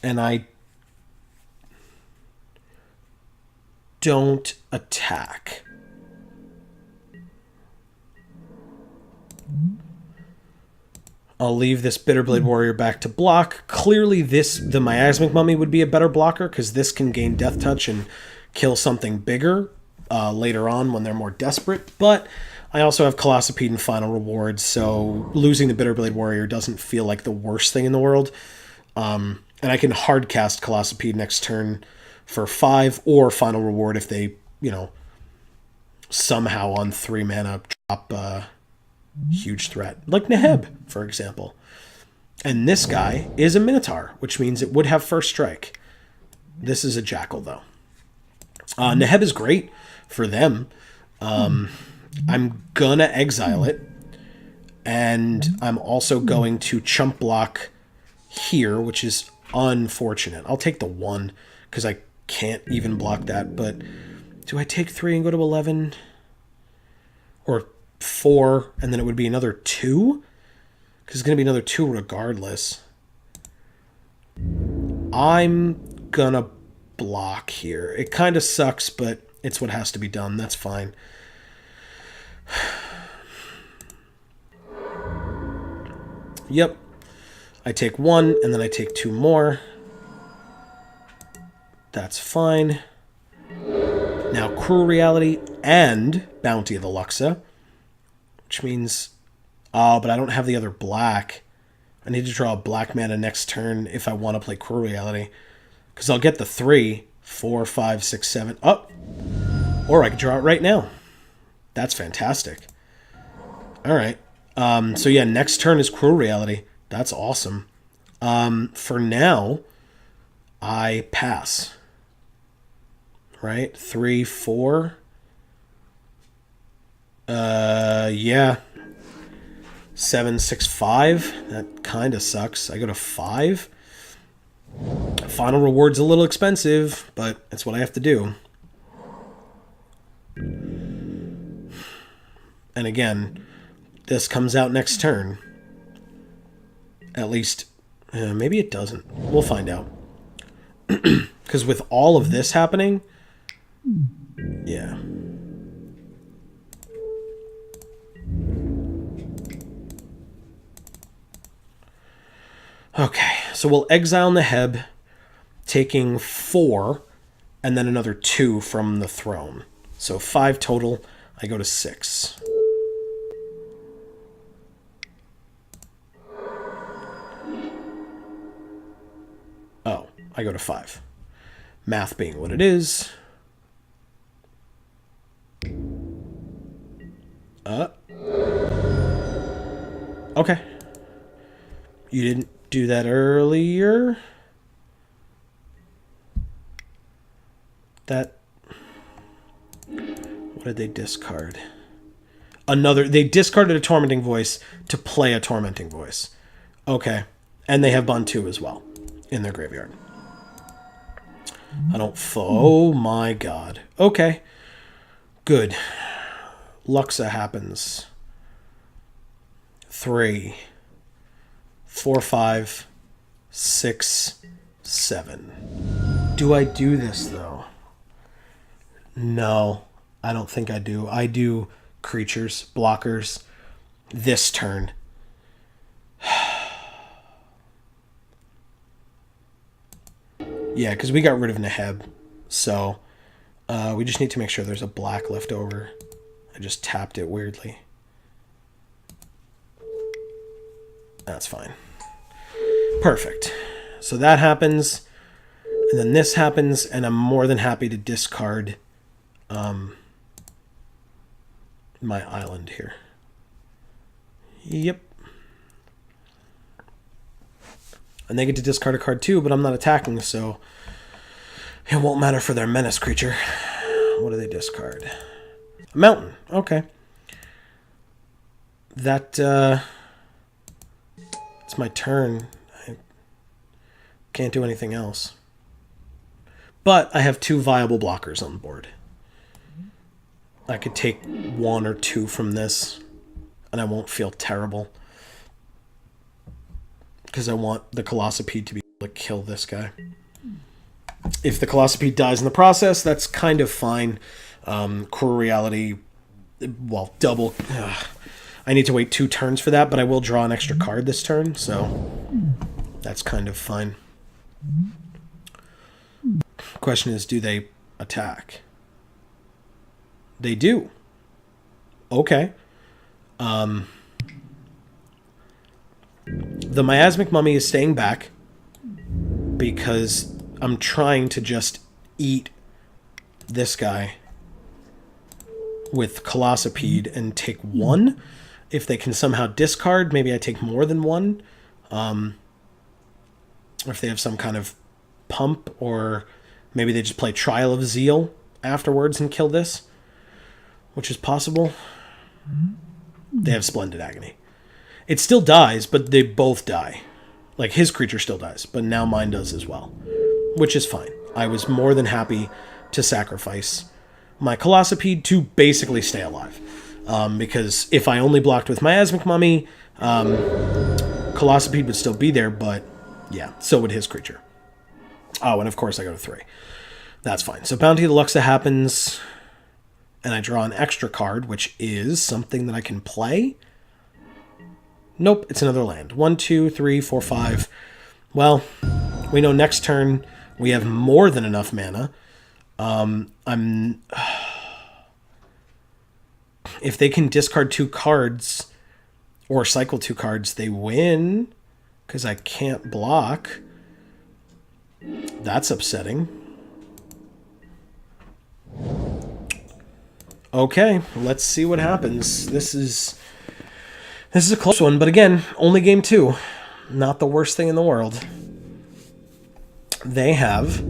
I don't attack. I'll leave this Bitterblade Warrior back to block. Clearly the Miasmic Mummy would be a better blocker because this can gain Death Touch and kill something bigger later on when they're more desperate. But I also have Colossopede and Final Reward, so losing the Bitterblade Warrior doesn't feel like the worst thing in the world. And I can hard cast Colossopede next turn for 5 or Final Reward if they, somehow on 3 mana drop huge threat, like Neheb, for example. And this guy is a Minotaur, which means it would have first strike. This is a Jackal, though. Neheb is great for them. I'm gonna exile it, and I'm also going to chump block here, which is unfortunate. I'll take the 1, because I can't even block that, but do I take 3 and go to 11? Or 4, and then it would be another 2? Because it's going to be another 2 regardless. I'm gonna block here. It kind of sucks, but it's what has to be done. That's fine. Yep. I take 1, and then I take 2 more. That's fine. Now, Cruel Reality and Bounty of the Luxa. Which means... Oh, but I don't have the other black. I need to draw a black mana next turn if I want to play Cruel Reality. Because I'll get the 3, 4, 5, 6, 7. Oh! Or I could draw it right now. That's fantastic. Alright. So yeah, next turn is Cruel Reality. That's awesome. For now, I pass. Right? 3, 4. Yeah. 7, 6, 5. That kind of sucks. I go to 5. Final Reward's a little expensive, but it's what I have to do. And again, this comes out next turn. At least, maybe it doesn't. We'll find out. Because with all of this happening, yeah. Okay, so we'll exile Neheb, taking 4, and then another 2 from the throne. So 5 total. I go to 6. Oh, I go to 5. Math being what it is. Okay. You didn't do that earlier. That... What did they discard? They discarded a Tormenting Voice to play a Tormenting Voice. Okay. And they have Bantu as well in their graveyard. I don't... Oh my god. Okay. Good. Luxa happens. 3, 4, 5, 6, 7. Do I do this, though? No, I don't think I do. I do creatures, blockers, this turn. Yeah, because we got rid of Neheb, so we just need to make sure there's a black left over. I just tapped it weirdly. That's fine. Perfect. So that happens, and then this happens, and I'm more than happy to discard my island here. Yep. And they get to discard a card too, but I'm not attacking, so it won't matter for their menace creature. What do they discard? A mountain. Okay. That, it's my turn. I can't do anything else. But I have 2 viable blockers on the board. I could take 1 or 2 from this, and I won't feel terrible. Because I want the Colossopede to be able to kill this guy. If the Colossopede dies in the process, that's kind of fine. Cruel Reality, well, double. I need to wait 2 turns for that, but I will draw an extra card this turn, so that's kind of fine. Question is, do they attack? They do. Okay. The Miasmic Mummy is staying back because I'm trying to just eat this guy with Colossopede and take 1. If they can somehow discard, maybe I take more than 1. Or if they have some kind of pump, or maybe they just play Trial of Zeal afterwards and kill this, which is possible. They have Splendid Agony. It still dies, but they both die. Like, his creature still dies, but now mine does as well, which is fine. I was more than happy to sacrifice my Colossopede to basically stay alive. Because if I only blocked with Miasmic Mummy, Colossopede would still be there, but yeah, so would his creature. Oh, and of course I go to 3. That's fine. So Bounty of the Luxa happens, and I draw an extra card, which is something that I can play. Nope, it's another land. 1, 2, 3, 4, 5. Well, we know next turn we have more than enough mana. If they can discard 2 cards or cycle 2 cards, they win because I can't block. That's upsetting. Okay, let's see what happens. This is a close one, but again, only game 2. Not the worst thing in the world. They have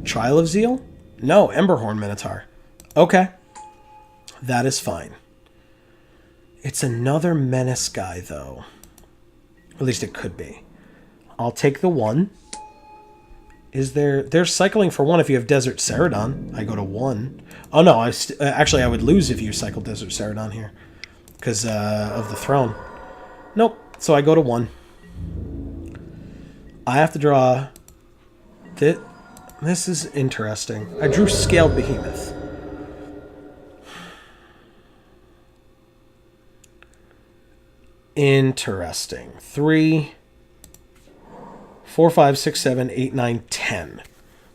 Trial of Zeal? No, Emberhorn Minotaur. Okay. That is fine. It's another menace guy, though. At least it could be. I'll take the 1. Is there... There's cycling for 1 if you have Desert Ceradon. I go to 1. Oh, no. Actually, I would lose if you cycle Desert Ceradon here. Because of the throne. Nope. So I go to 1. I have to draw... This is interesting. I drew Scaled Behemoth. Interesting. 3, 4, 5, 6, 7, 8, 9, 10.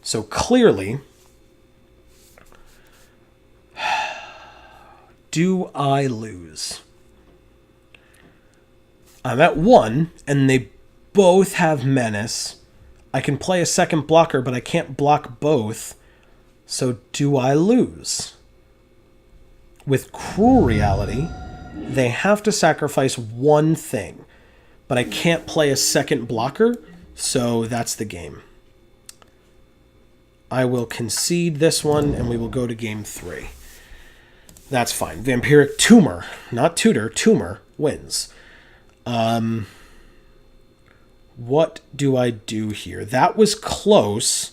So clearly... Do I lose? I'm at 1, and they both have Menace. I can play a second blocker, but I can't block both. So do I lose? With Cruel Reality, they have to sacrifice 1 thing. But I can't play a second blocker, so that's the game. I will concede this one, and we will go to game 3. That's fine. Vampiric Tumor, not Tutor, Tumor, wins. What do I do here? That was close.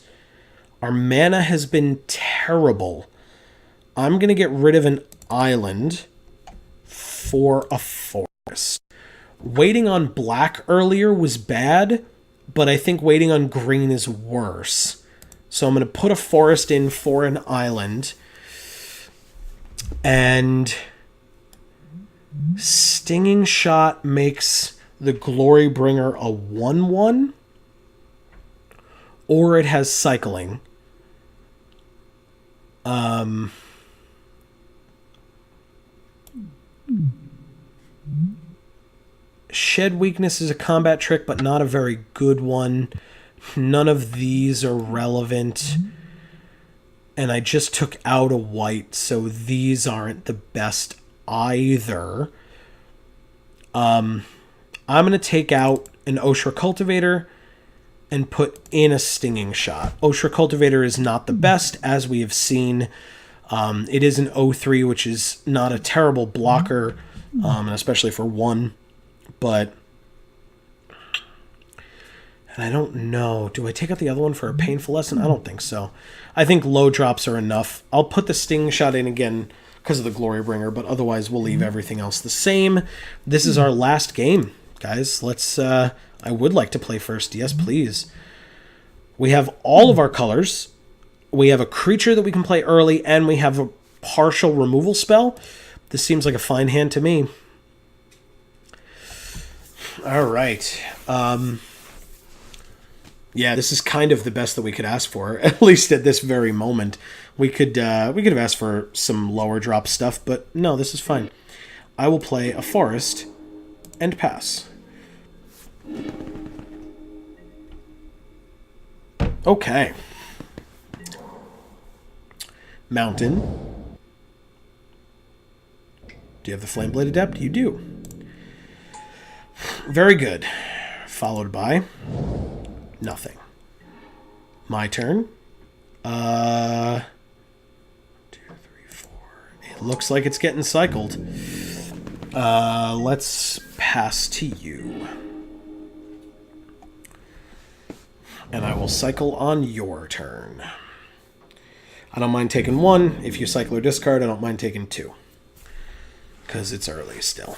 Our mana has been terrible. I'm going to get rid of an island for a forest. Waiting on black earlier was bad, but I think waiting on green is worse. So I'm going to put a forest in for an island. And Stinging Shot makes the Glorybringer a 1/1. Or it has cycling. Shed Weakness is a combat trick, but not a very good one. None of these are relevant. And I just took out a white, so these aren't the best either. I'm going to take out an Oshra Cultivator and put in a Stinging Shot. Oshra Cultivator is not the best, as we have seen. It is an 0/3, which is not a terrible blocker, and especially for 1. But, and I don't know. Do I take out the other one for a Painful Lesson? I don't think so. I think low drops are enough. I'll put the Stinging Shot in again because of the Glorybringer, but otherwise we'll leave everything else the same. This is our last game, guys. Let's, I would like to play first. Yes, please. We have all of our colors. We have a creature that we can play early, and we have a partial removal spell. This seems like a fine hand to me. All right. Yeah, this is kind of the best that we could ask for, at least at this very moment. We could have asked for some lower drop stuff, but no, this is fine. I will play a forest and pass. Okay. Mountain. Do you have the Flame-Blade Adept? You do. Very good. Followed by nothing. My turn. 2, 3, 4. It looks like it's getting cycled. Let's pass to you. And I will cycle on your turn. I don't mind taking 1. If you cycle or discard, I don't mind taking 2. Because it's early still.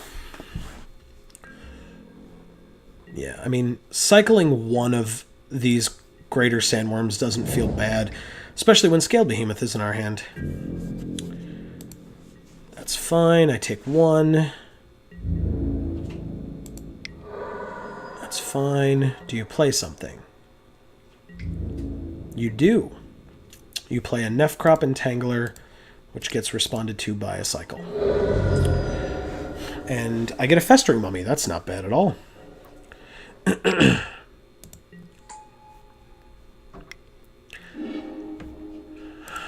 Yeah, I mean, cycling 1 of these greater sandworms doesn't feel bad, especially when Scaled Behemoth is in our hand. That's fine. I take 1. That's fine. Do you play something? You do. You play a Nefcrop Entangler, which gets responded to by a cycle. And I get a Festering Mummy. That's not bad at all.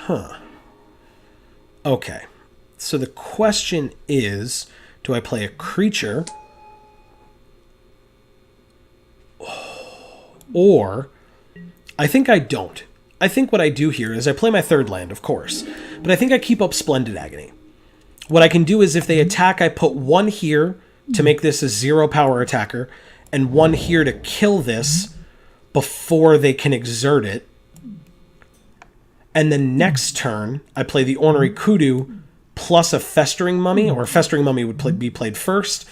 Huh. Okay. So the question is, do I play a creature? Or, I think I don't. I think what I do here is I play my 3rd land, of course. But I think I keep up Splendid Agony. What I can do is if they attack, I put 1 here to make this a 0 power attacker, and 1 here to kill this before they can exert it. And then next turn, I play the Ornery Kudu plus a Festering Mummy, or Festering Mummy would be played first.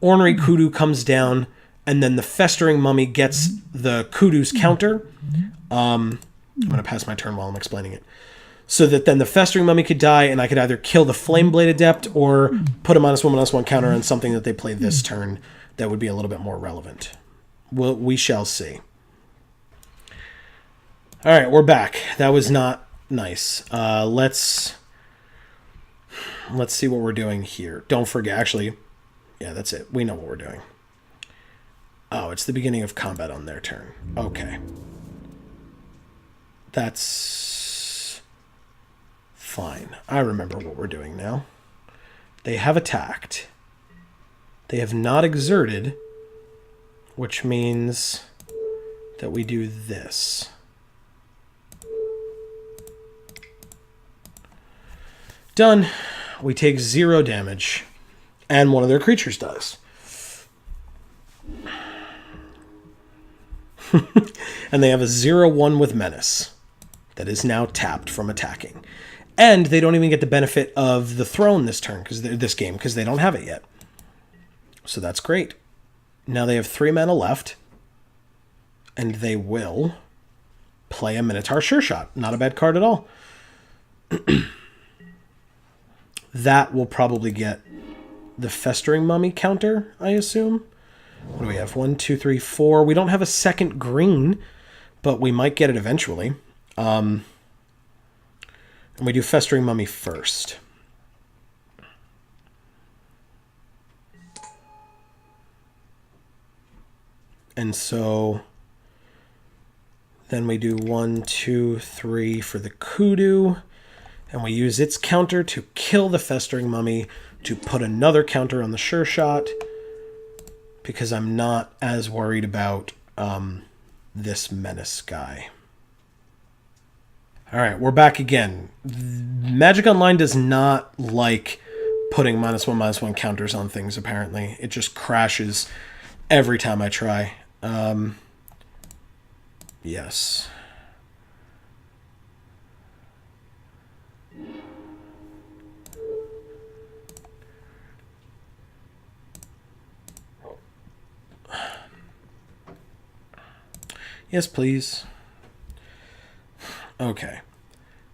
Ornery Kudu comes down, and then the Festering Mummy gets the Kudu's counter. I'm going to pass my turn while I'm explaining it. So that then the Festering Mummy could die, and I could either kill the Flame-Blade Adept or put a -1/-1 counter on something that they play this turn that would be a little bit more relevant. We shall see. All right, we're back. That was not nice. Let's see what we're doing here. Don't forget, actually, yeah, that's it. We know what we're doing. Oh, it's the beginning of combat on their turn. Okay. That's fine. I remember what we're doing now. They have attacked. They have not exerted, which means that we do this. Done. We take 0 damage, and one of their creatures dies. And they have a 0/1 with Menace that is now tapped from attacking. And they don't even get the benefit of the throne this turn, this game, because they don't have it yet. So that's great. Now they have 3 mana left, and they will play a Minotaur Sure Shot. Not a bad card at all. That will probably get the Festering Mummy counter, I assume. What do we have? 1, 2, 3, 4. We don't have a second green, but we might get it eventually. And we do Festering Mummy first. And so then we do 1, 2, 3 for the Kudu. And we use its counter to kill the Festering Mummy to put another counter on the Sure Shot, because I'm not as worried about this Menace guy. All right, we're back again. Magic Online does not like putting -1/-1 counters on things, apparently. It just crashes every time I try. Yes. Yes, please. Okay.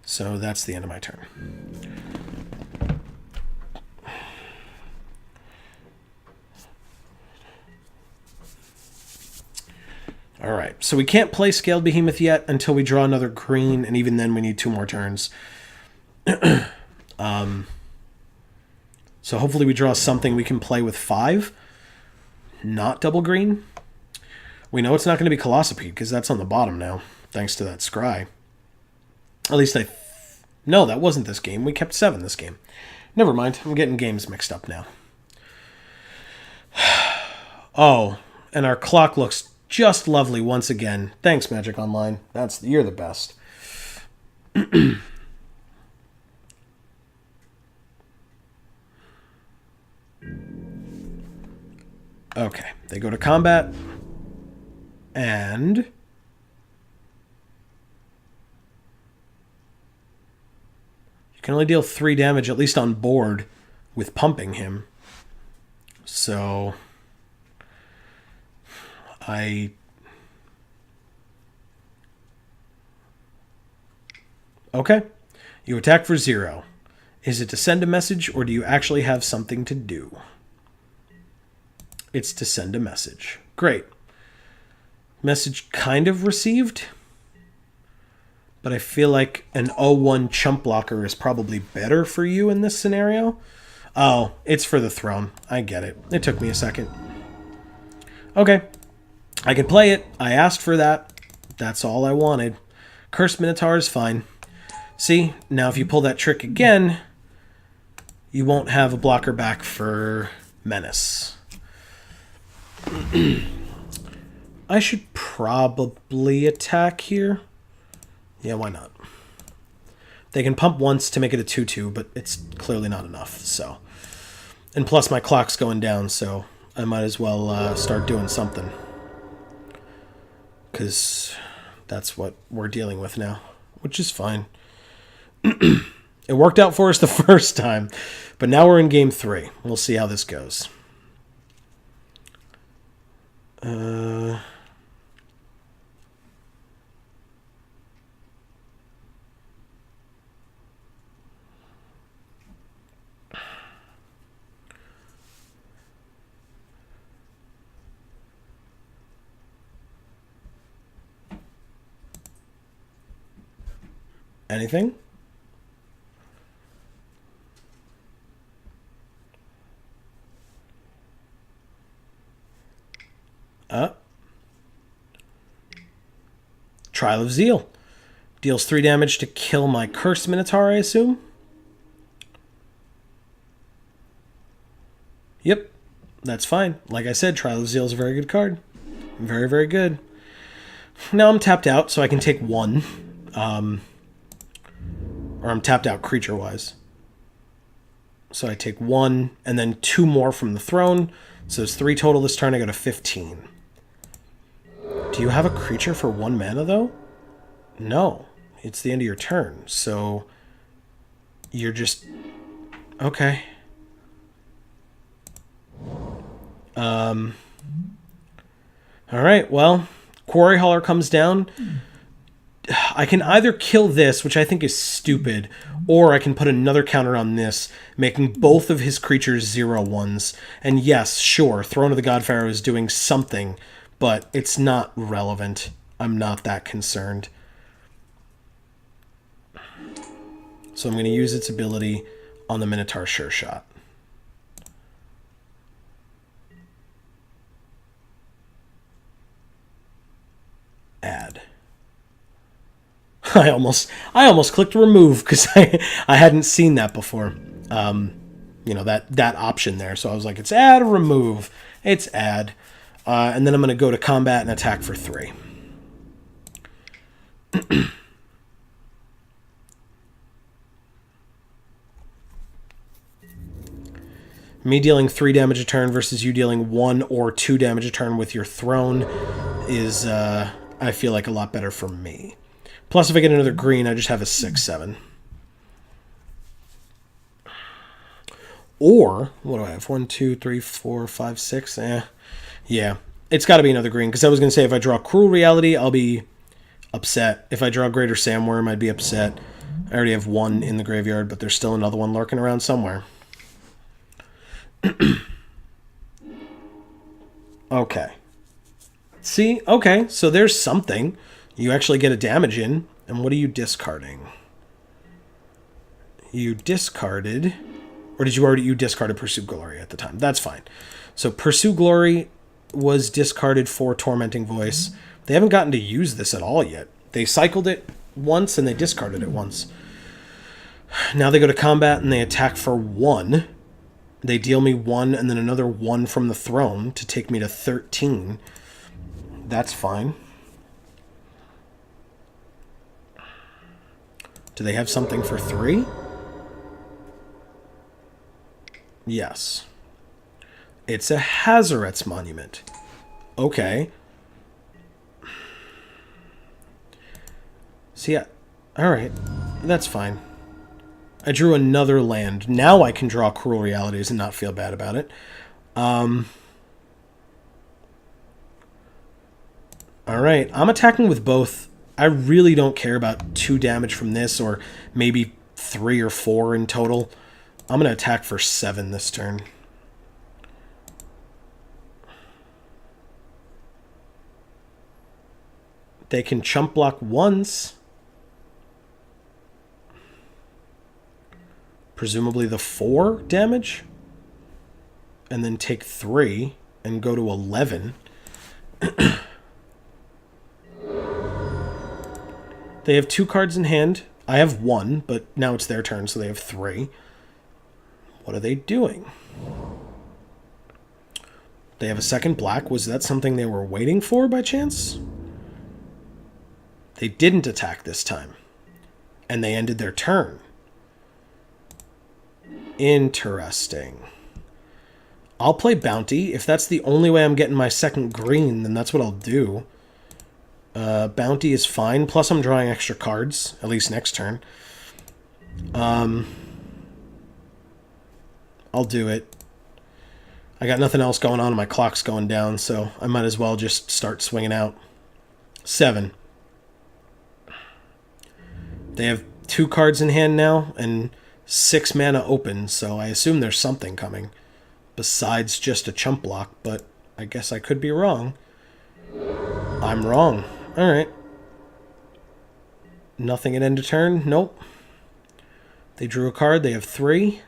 So that's the end of my turn. All right. So we can't play Scaled Behemoth yet until we draw another green, and even then we need 2 more turns. So hopefully we draw something we can play with 5. Not double green. We know it's not going to be Colossopede, because that's on the bottom now, thanks to that Scry. At least no, that wasn't this game. We kept 7 this game. Never mind. I'm getting games mixed up now. Oh, and our clock looks just lovely once again. Thanks, Magic Online. You're the best. Okay, they go to combat. And you can only deal 3 damage, at least on board, with pumping him. So okay. You attack for 0. Is it to send a message, or do you actually have something to do? It's to send a message. Great. Message kind of received, but I feel like an 0-1 chump blocker is probably better for you in this scenario. Oh, it's for the throne. I get it. It took me a second. Okay. I can play it. I asked for that. That's all I wanted. Cursed Minotaur is fine. See, now if you pull that trick again, you won't have a blocker back for Menace. I should probably attack here. Yeah, why not? They can pump once to make it a 2-2, but it's clearly not enough, so. And plus my clock's going down, so I might as well start doing something. Because that's what we're dealing with now, which is fine. It worked out for us the first time, but now we're in game 3. We'll see how this goes. Anything? Trial of Zeal. Deals 3 damage to kill my Cursed Minotaur, I assume? Yep. That's fine. Like I said, Trial of Zeal is a very good card. Very, very good. Now I'm tapped out, so I can take 1. Or I'm tapped out creature-wise. So I take 1, and then 2 more from the throne. So it's 3 total this turn. I go to 15. Do you have a creature for 1 mana, though? No. It's the end of your turn. So You're just... Okay. Alright, well, Quarry Hauler comes down. I can either kill this, which I think is stupid, or I can put another counter on this, making both of his creatures 0/1s. And yes, sure, Throne of the God Pharaoh is doing something, but it's not relevant. I'm not that concerned. So I'm going to use its ability on the Minotaur Sure Shot. Add. I almost clicked remove because I hadn't seen that before. You know, that option there. So I was like, it's add or remove. It's add. And then I'm going to go to combat and attack for 3. Me dealing 3 damage a turn versus you dealing 1 or 2 damage a turn with your throne is, I feel like, a lot better for me. Plus, if I get another green, I just have a 6/7. Or, what do I have? 1, 2, 3, 4, 5, 6. Yeah. It's got to be another green, because I was going to say, if I draw Cruel Reality, I'll be upset. If I draw Greater Sandworm, I'd be upset. I already have 1 in the graveyard, but there's still another one lurking around somewhere. Okay. See? Okay, so there's something. You actually get a damage in. And what are you discarding? You discarded... Or did you discarded Pursue Glory at the time? That's fine. So Pursue Glory was discarded for Tormenting Voice. They haven't gotten to use this at all yet. They cycled it once and they discarded it once. Now they go to combat and they attack for 1. They deal me 1 and then another 1 from the throne to take me to 13. That's fine. Do they have something for 3? Yes. It's a Hazoret's Monument. Okay. See, alright. That's fine. I drew another land. Now I can draw Cruel Realities and not feel bad about it. Alright, I'm attacking with both. I really don't care about 2 damage from this, or maybe 3 or 4 in total. I'm going to attack for 7 this turn. They can chump block once. Presumably the 4 damage. And then take 3 and go to 11. They have 2 cards in hand. I have 1, but now it's their turn, so they have 3. What are they doing? They have a second black. Was that something they were waiting for by chance? They didn't attack this time. And they ended their turn. Interesting. I'll play Bounty. If that's the only way I'm getting my second green, then that's what I'll do. Bounty is fine. Plus I'm drawing extra cards, at least next turn. I'll do it. I got nothing else going on and my clock's going down, so I might as well just start swinging out. 7. They have 2 cards in hand now and 6 mana open, so I assume there's something coming besides just a chump block, but I guess I could be wrong. I'm wrong. Alright. Nothing at end of turn? Nope. They drew a card. They have 3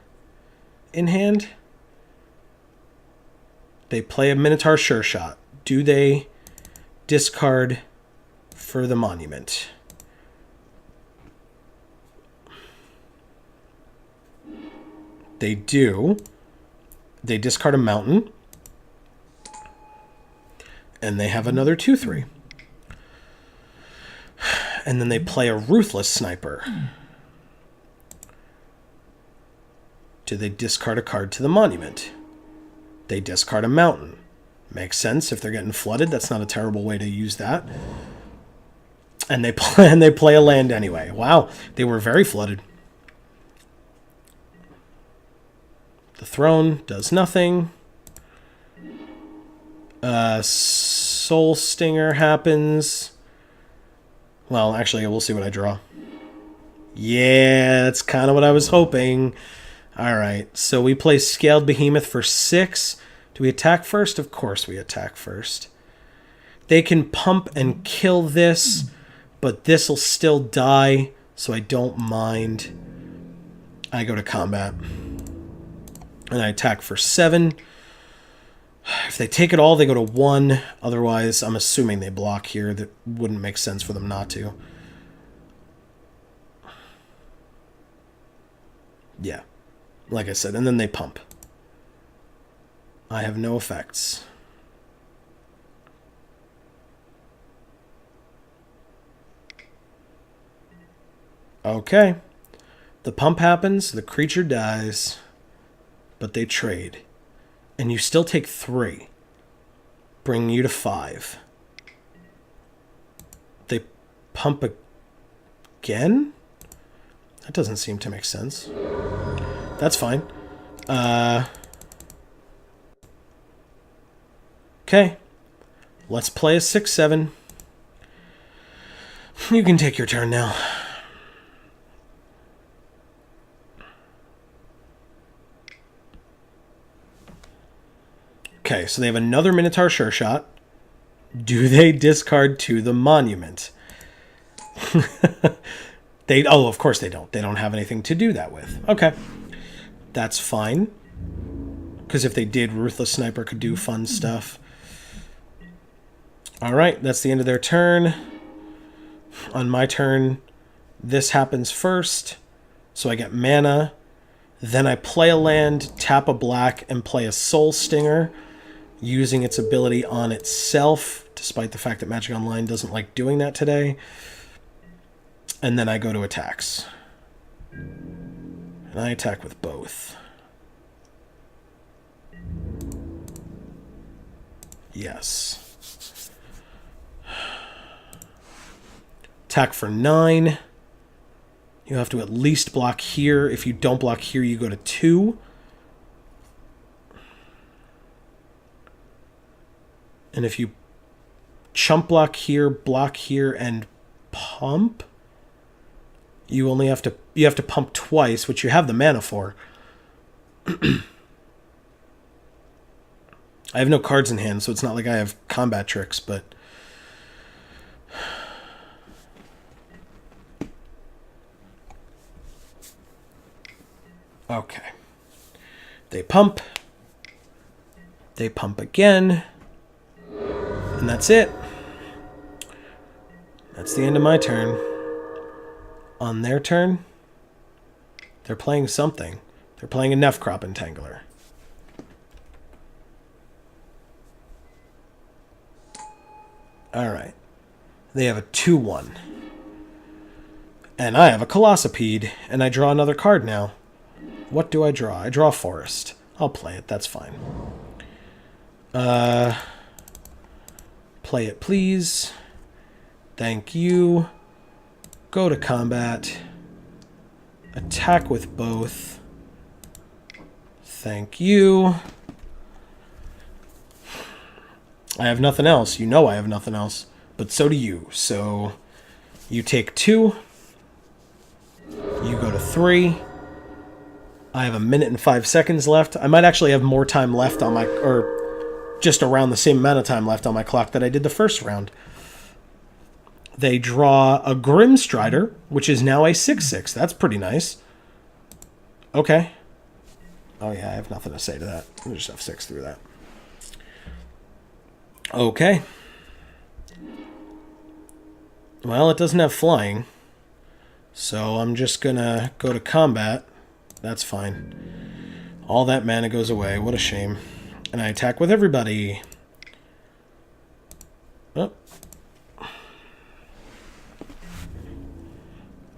in hand. They play a Minotaur Sure Shot. Do they discard for the monument? They do. They discard a mountain. And they have another 2/3. And then they play a Ruthless Sniper. Do they discard a card to the monument? They discard a mountain. Makes sense. If they're getting flooded, that's not a terrible way to use that. And they play a land anyway. Wow, they were very flooded. The throne does nothing. Soul Stinger happens. Well, actually, we'll see what I draw. Yeah, that's kind of what I was hoping. All right, so we play Scaled Behemoth for 6. Do we attack first? Of course we attack first. They can pump and kill this, but this will still die, so I don't mind. I go to combat. And I attack for 7. If they take it all, they go to 1. Otherwise, I'm assuming they block here. That wouldn't make sense for them not to. Yeah. Like I said, and then they pump. I have no effects. Okay. The pump happens, the creature dies, but they trade. And you still take 3, bringing you to 5. They pump again? That doesn't seem to make sense. That's fine. Okay. Let's play a 6/7. You can take your turn now. Okay, so they have another Minotaur Sure Shot. Do they discard to the Monument? Oh, of course they don't. They don't have anything to do that with. Okay. That's fine. Because if they did, Ruthless Sniper could do fun stuff. Alright, that's the end of their turn. On my turn, this happens first. So I get mana. Then I play a land, tap a black, and play a Soul Stinger, using its ability on itself, despite the fact that Magic Online doesn't like doing that today. And then I go to attacks. And I attack with both. Yes. Attack for 9. You have to at least block here. If you don't block here, you go to 2. And if you chump block here, and pump, you only have to pump twice, which you have the mana for. I have no cards in hand, so it's not like I have combat tricks, but okay. They pump. They pump again. And that's it. That's the end of my turn. On their turn, they're playing something. They're playing a Nefcrop Entangler. Alright. They have a 2/1. And I have a Colossopede, and I draw another card now. What do I draw? I draw Forest. I'll play it, that's fine. Play it, please. Thank you. Go to combat. Attack with both. Thank you. I have nothing else. You know I have nothing else. But so do you. So you take 2. You go to 3. I have 1 minute and 5 seconds left. I might actually have more time left on my... or just around the same amount of time left on my clock that I did the first round. They draw a Grimstrider, which is now a 6/6. That's pretty nice. Okay. Oh yeah, I have nothing to say to that. I'll just have 6 through that. Okay. Well, it doesn't have flying. So I'm just gonna go to combat. That's fine. All that mana goes away. What a shame. And I attack with everybody. Oh.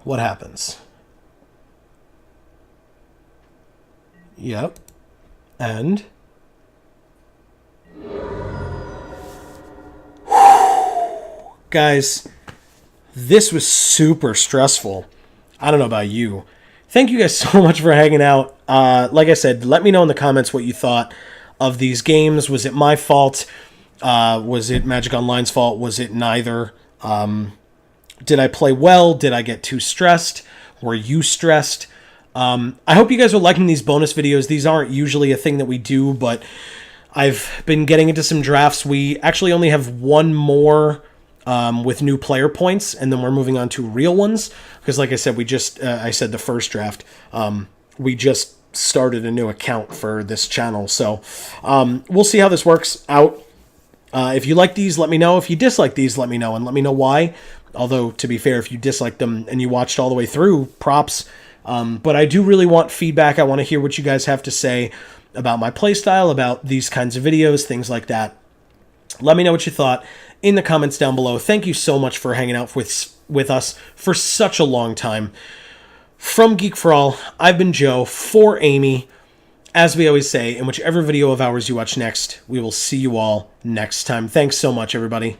What happens? Yep. And... guys, this was super stressful. I don't know about you. thank you guys so much for hanging out. Like I said, let me know in the comments what you thought of these games. Was it my fault? Was it Magic Online's fault? Was it neither? Did I play well? Did I get too stressed? Were you stressed? I hope you guys are liking these bonus videos. These aren't usually a thing that we do, but I've been getting into some drafts. We actually only have one more with new player points, and then we're moving on to real ones. Because like I said, I said the first draft, we just started a new account for this channel. So we'll see how this works out. If you like these, let me know. If you dislike these, let me know, and let me know why. Although, to be fair, if you disliked them and you watched all the way through, props. But I do really want feedback. I want to hear what you guys have to say about my playstyle, about these kinds of videos, things like that. Let me know what you thought in the comments down below. Thank you so much for hanging out with us for such a long time. From Geek for All, I've been Joe for Amy. As we always say, in whichever video of ours you watch next, we will see you all next time. Thanks so much, everybody.